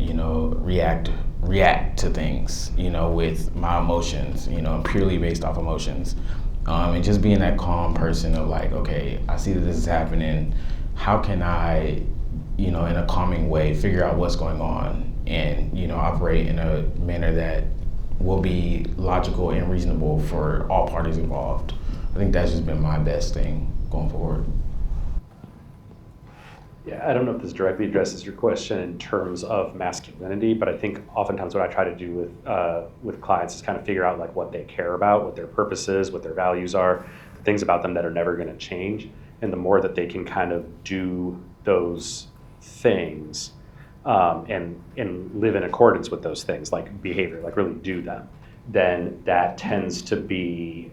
react to things, with my emotions, purely based off emotions, and just being that calm person of okay, I see that this is happening. How can I, in a calming way, figure out what's going on and, operate in a manner that will be logical and reasonable for all parties involved. I think that's just been my best thing going forward. Yeah, I don't know if this directly addresses your question in terms of masculinity, but I think oftentimes what I try to do with clients is kind of figure out what they care about, what their purpose is, what their values are, the things about them that are never going to change. And the more that they can kind of do those things and live in accordance with those things, like behavior, really do them, then that tends to be,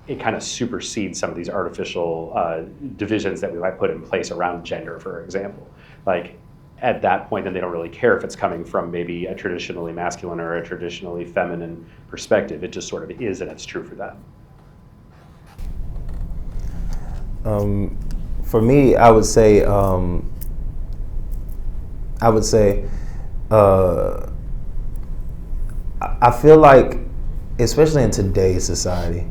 it kind of supersedes some of these artificial divisions that we might put in place around gender, for example. At that point, then they don't really care if it's coming from maybe a traditionally masculine or a traditionally feminine perspective. It just sort of is, and it's true for them. For me, I would say I feel like, especially in today's society,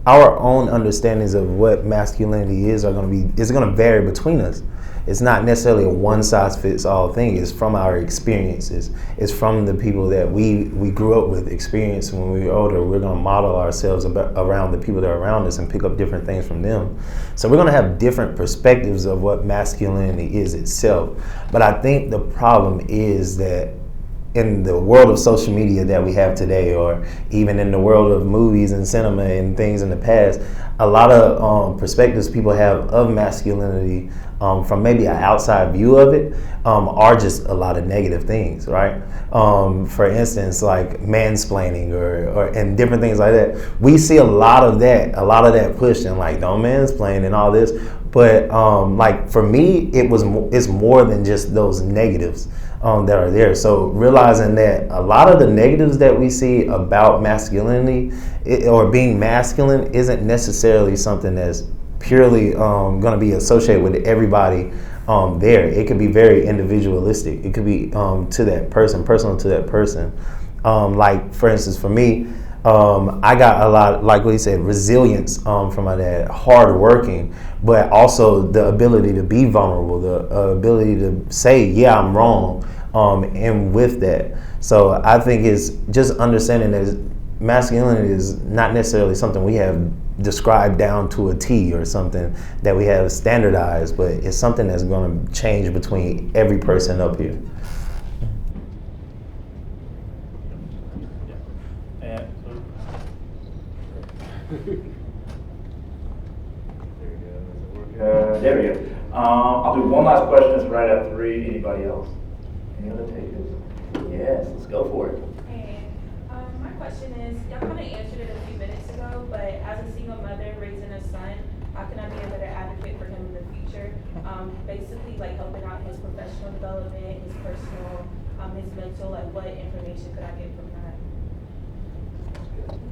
our own understandings of what masculinity is going to vary between us. It's not necessarily a one-size-fits-all thing. It's from our experiences. It's from the people that we grew up with, experience when we were older. We're going to model ourselves around the people that are around us and pick up different things from them. So we're going to have different perspectives of what masculinity is itself. But I think the problem is that in the world of social media that we have today, or even in the world of movies and cinema and things in the past, a lot of perspectives people have of masculinity from maybe an outside view of it are just a lot of negative things, right? For instance, mansplaining or and different things like that. We see a lot of that pushed and don't mansplain and all this. But for me, it's more than just those negatives that are there. So realizing that a lot of the negatives that we see about masculinity or being masculine isn't necessarily something that's purely going to be associated with everybody there. It could be very individualistic. It could be to that person, personal to that person. For instance, for me, I got a lot, like what he said, resilience from my dad, hard working, but also the ability to be vulnerable, the ability to say, yeah, I'm wrong, and with that. So I think it's just understanding that masculinity is not necessarily something we have described down to a T or something that we have standardized, but it's something that's going to change between every person up here. There we go. I'll do one last question. It's right at 3. Anybody else? Any other takers? Yes, let's go for it. Hey, my question is, y'all kind of answered it a few minutes ago, but as a single mother raising a son, how can I be a better advocate for him in the future? Basically, helping out his professional development, his personal, his mental, what information could I get from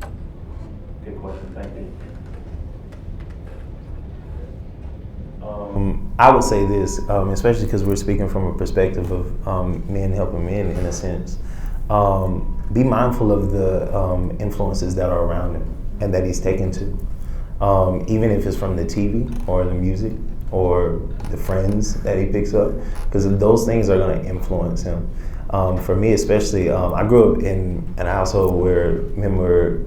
that? Good question, thank you. I would say this, especially because we're speaking from a perspective of men helping men in a sense. Be mindful of the influences that are around him and that he's taken to, even if it's from the TV or the music or the friends that he picks up, because those things are going to influence him. For me especially, I grew up in a household where men were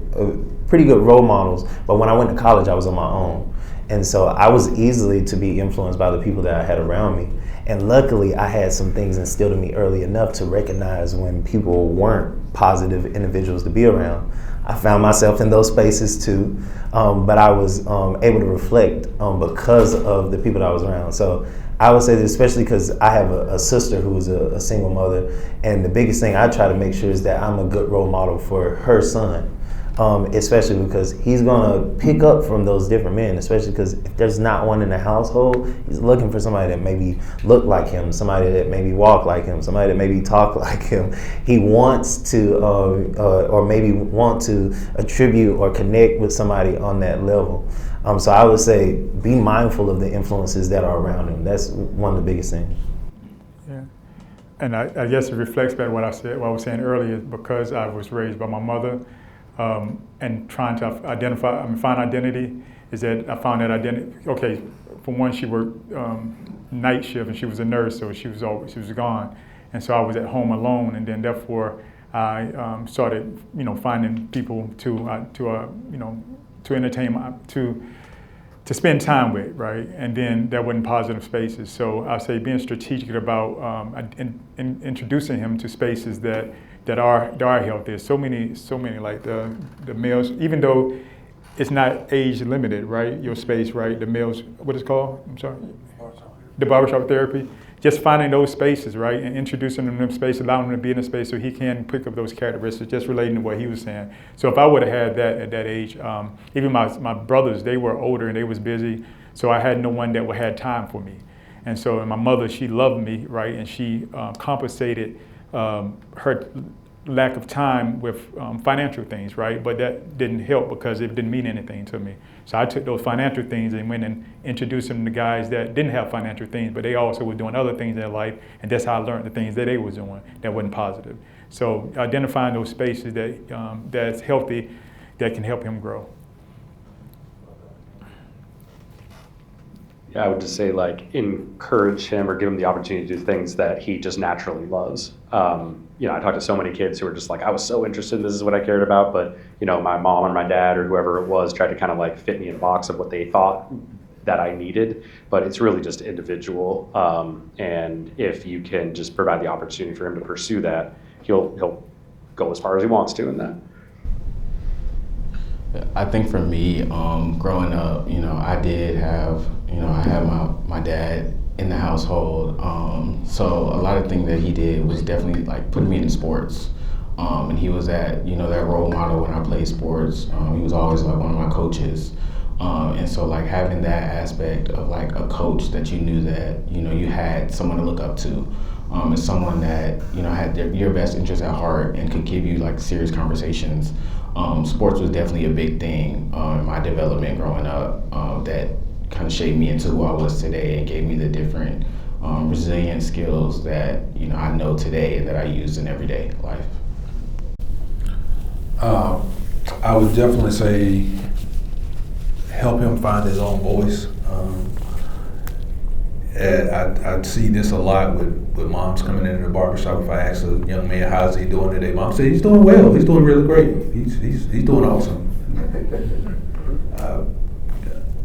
pretty good role models, but when I went to college, I was on my own. And so I was easily to be influenced by the people that I had around me. And luckily, I had some things instilled in me early enough to recognize when people weren't positive individuals to be around. I found myself in those spaces too, but I was able to reflect because of the people that I was around. So I would say that especially because I have a sister who is a single mother, and the biggest thing I try to make sure is that I'm a good role model for her son. Especially because he's gonna pick up from those different men, especially because if there's not one in the household, he's looking for somebody that maybe look like him, somebody that maybe walk like him, somebody that maybe talk like him. He wants to, or maybe want to attribute or connect with somebody on that level. So I would say be mindful of the influences that are around him. That's one of the biggest things. Yeah, and I guess it reflects back what I was saying earlier, because I was raised by my mother. And trying to find identity, is that I found that identity. Okay, for one, she worked night shift and she was a nurse, so she was gone, and so I was at home alone, and then therefore I started, finding people to entertain, to spend time with, right? And then there wasn't positive spaces. So I say being strategic about introducing him to spaces that are healthy. There's so many like the males, even though it's not age limited, right? Your space, right? The males, what is it called? I'm sorry. The Barbershop Therapy. Just finding those spaces, right? And introducing them to them space, allowing him to be in a space so he can pick up those characteristics, just relating to what he was saying. So if I would have had that at that age, even my brothers, they were older and they was busy, so I had no one that had time for me. And so my mother, she loved me, right? And she compensated her lack of time with financial things, right? But that didn't help because it didn't mean anything to me. So I took those financial things and went and introduced them to guys that didn't have financial things, but they also were doing other things in their life, and that's how I learned the things that they were doing that wasn't positive. So identifying those spaces that's healthy, that can help him grow. Yeah, I would just say encourage him or give him the opportunity to do things that he just naturally loves. I talked to so many kids who were just like, I was so interested, this is what I cared about, but my mom or my dad or whoever it was tried to kind of fit me in a box of what they thought that I needed, but it's really just individual. And if you can just provide the opportunity for him to pursue that, he'll go as far as he wants to in that. I think for me, growing up, I did have, I had my dad in the household. So a lot of things that he did was definitely putting me in sports. And he was that role model when I played sports. He was always one of my coaches. And so having that aspect of a coach that you knew that, you had someone to look up to. And someone that, had your best interest at heart and could give you serious conversations. Sports was definitely a big thing in my development growing up that kind of shaped me into who I was today and gave me the different resilient skills that I know today and that I use in everyday life. I would definitely say help him find his own voice. I see this a lot with moms coming in the barbershop. If I ask a young man, how's he doing today? Mom says, he's doing well. He's doing really great. He's doing awesome.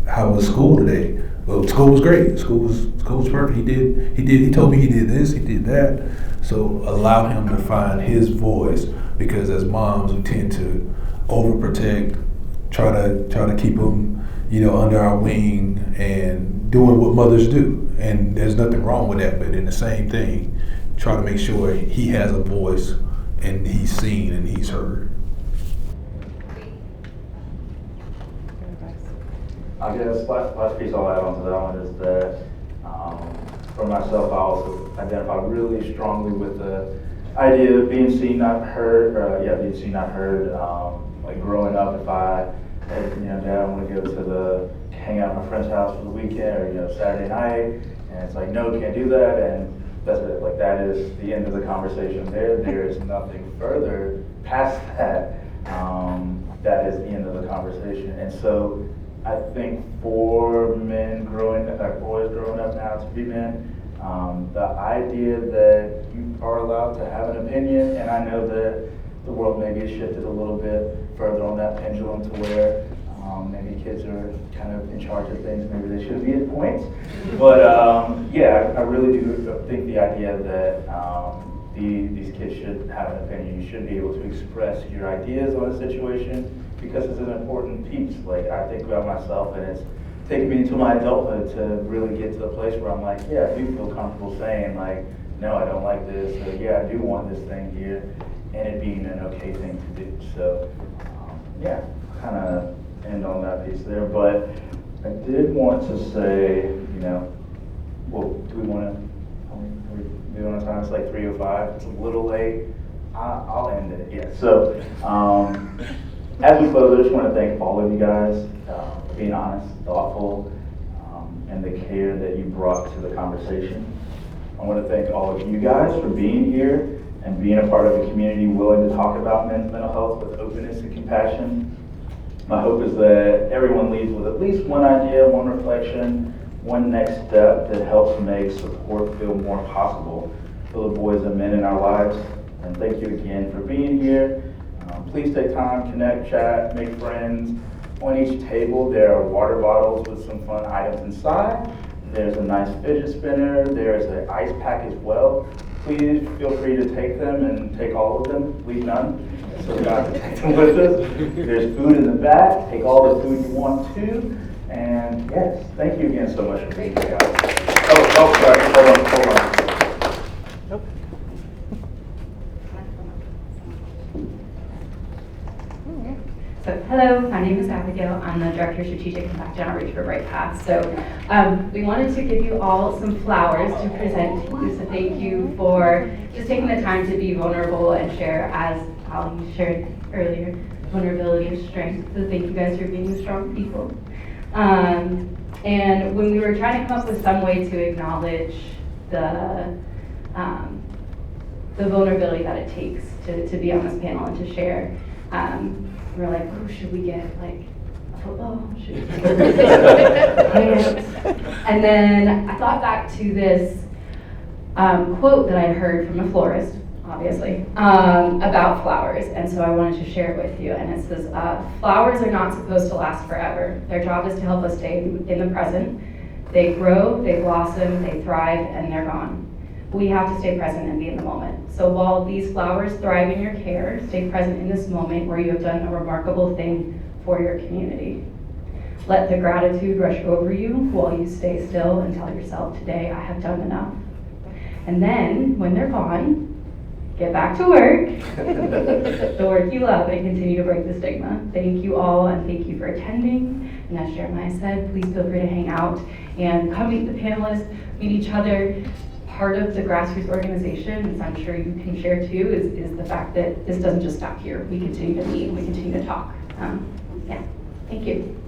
How was school today? Well, school was great. School was perfect. He told me he did this, he did that. So allow him to find his voice, because as moms, we tend to overprotect, try to keep him, under our wing and doing what mothers do. And there's nothing wrong with that, but in the same thing, try to make sure he has a voice and he's seen and he's heard. I guess last piece I'll add on to that one is that for myself, I also identify really strongly with the idea of being seen, not heard. Being seen, not heard. Growing up, if I had, Dad, I want to go hang out at my friend's house for the weekend or Saturday night, and it's no, can't do that, and that's it. That is the end of the conversation. There is nothing further past that. That is the end of the conversation, and so. I think for boys growing up now to be men, the idea that you are allowed to have an opinion, and I know that the world maybe has shifted a little bit further on that pendulum to where Maybe kids are kind of in charge of things, maybe they should be at points. But yeah, I really do think the idea that these kids should have an opinion. You should be able to express your ideas on a situation because it's an important piece. Like, I think about myself, and it's taken me into my adulthood to really get to the place where I'm like, yeah, I do feel comfortable saying, like, no, I don't like this, or yeah, I do want this thing here, and it being an okay thing to do. So yeah, kind of end on that piece there. But I did want to say, you know, well, do we want to, are we doing on time? It's like 3:05. It's a little late. I'll end it. Yeah. So as we close, I just want to thank all of you guys for being honest, thoughtful, and the care that you brought to the conversation. I want to thank all of you guys for being here and being a part of a community willing to talk about men's mental health with openness and compassion. My hope is that everyone leaves with at least one idea, one reflection, one next step that helps make support feel more possible for the boys and men in our lives. And thank you again for being here. Please take time, connect, chat, make friends. On each table there are water bottles with some fun items inside. There's a nice fidget spinner. There's an ice pack as well. Please feel free to take them and take all of them, leave none, so we don't have to take them with us. There's food in the back. Take all the food you want to. And yes, thank you again so much for being here, guys. Oh, sorry, hold on. So, hello, my name is Abigail. I'm the Director of Strategic Impact and Outreach for Bright Path. So, we wanted to give you all some flowers to present to you. So, thank you for just taking the time to be vulnerable and share, as Ali shared earlier, vulnerability is strength. So, thank you guys for being strong people. And when we were trying to come up with some way to acknowledge the vulnerability that it takes to be on this panel and to share, we're like, oh, should we get like a football? Should we And then I thought back to this quote that I heard from a florist, obviously, about flowers. And so I wanted to share it with you. And it says, flowers are not supposed to last forever. Their job is to help us stay in the present. They grow, they blossom, they thrive, and they're gone. We have to stay present and be in the moment. So while these flowers thrive in your care, stay present in this moment where you have done a remarkable thing for your community. Let the gratitude rush over you while you stay still and tell yourself, today I have done enough. And then, when they're gone, get back to work, the work you love, and continue to break the stigma. Thank you all, and thank you for attending. And as Jeremiah said, please feel free to hang out and come meet the panelists, meet each other. Part of the grassroots organization, as I'm sure you can share too, is the fact that this doesn't just stop here. We continue to meet and we continue to talk. Yeah, thank you.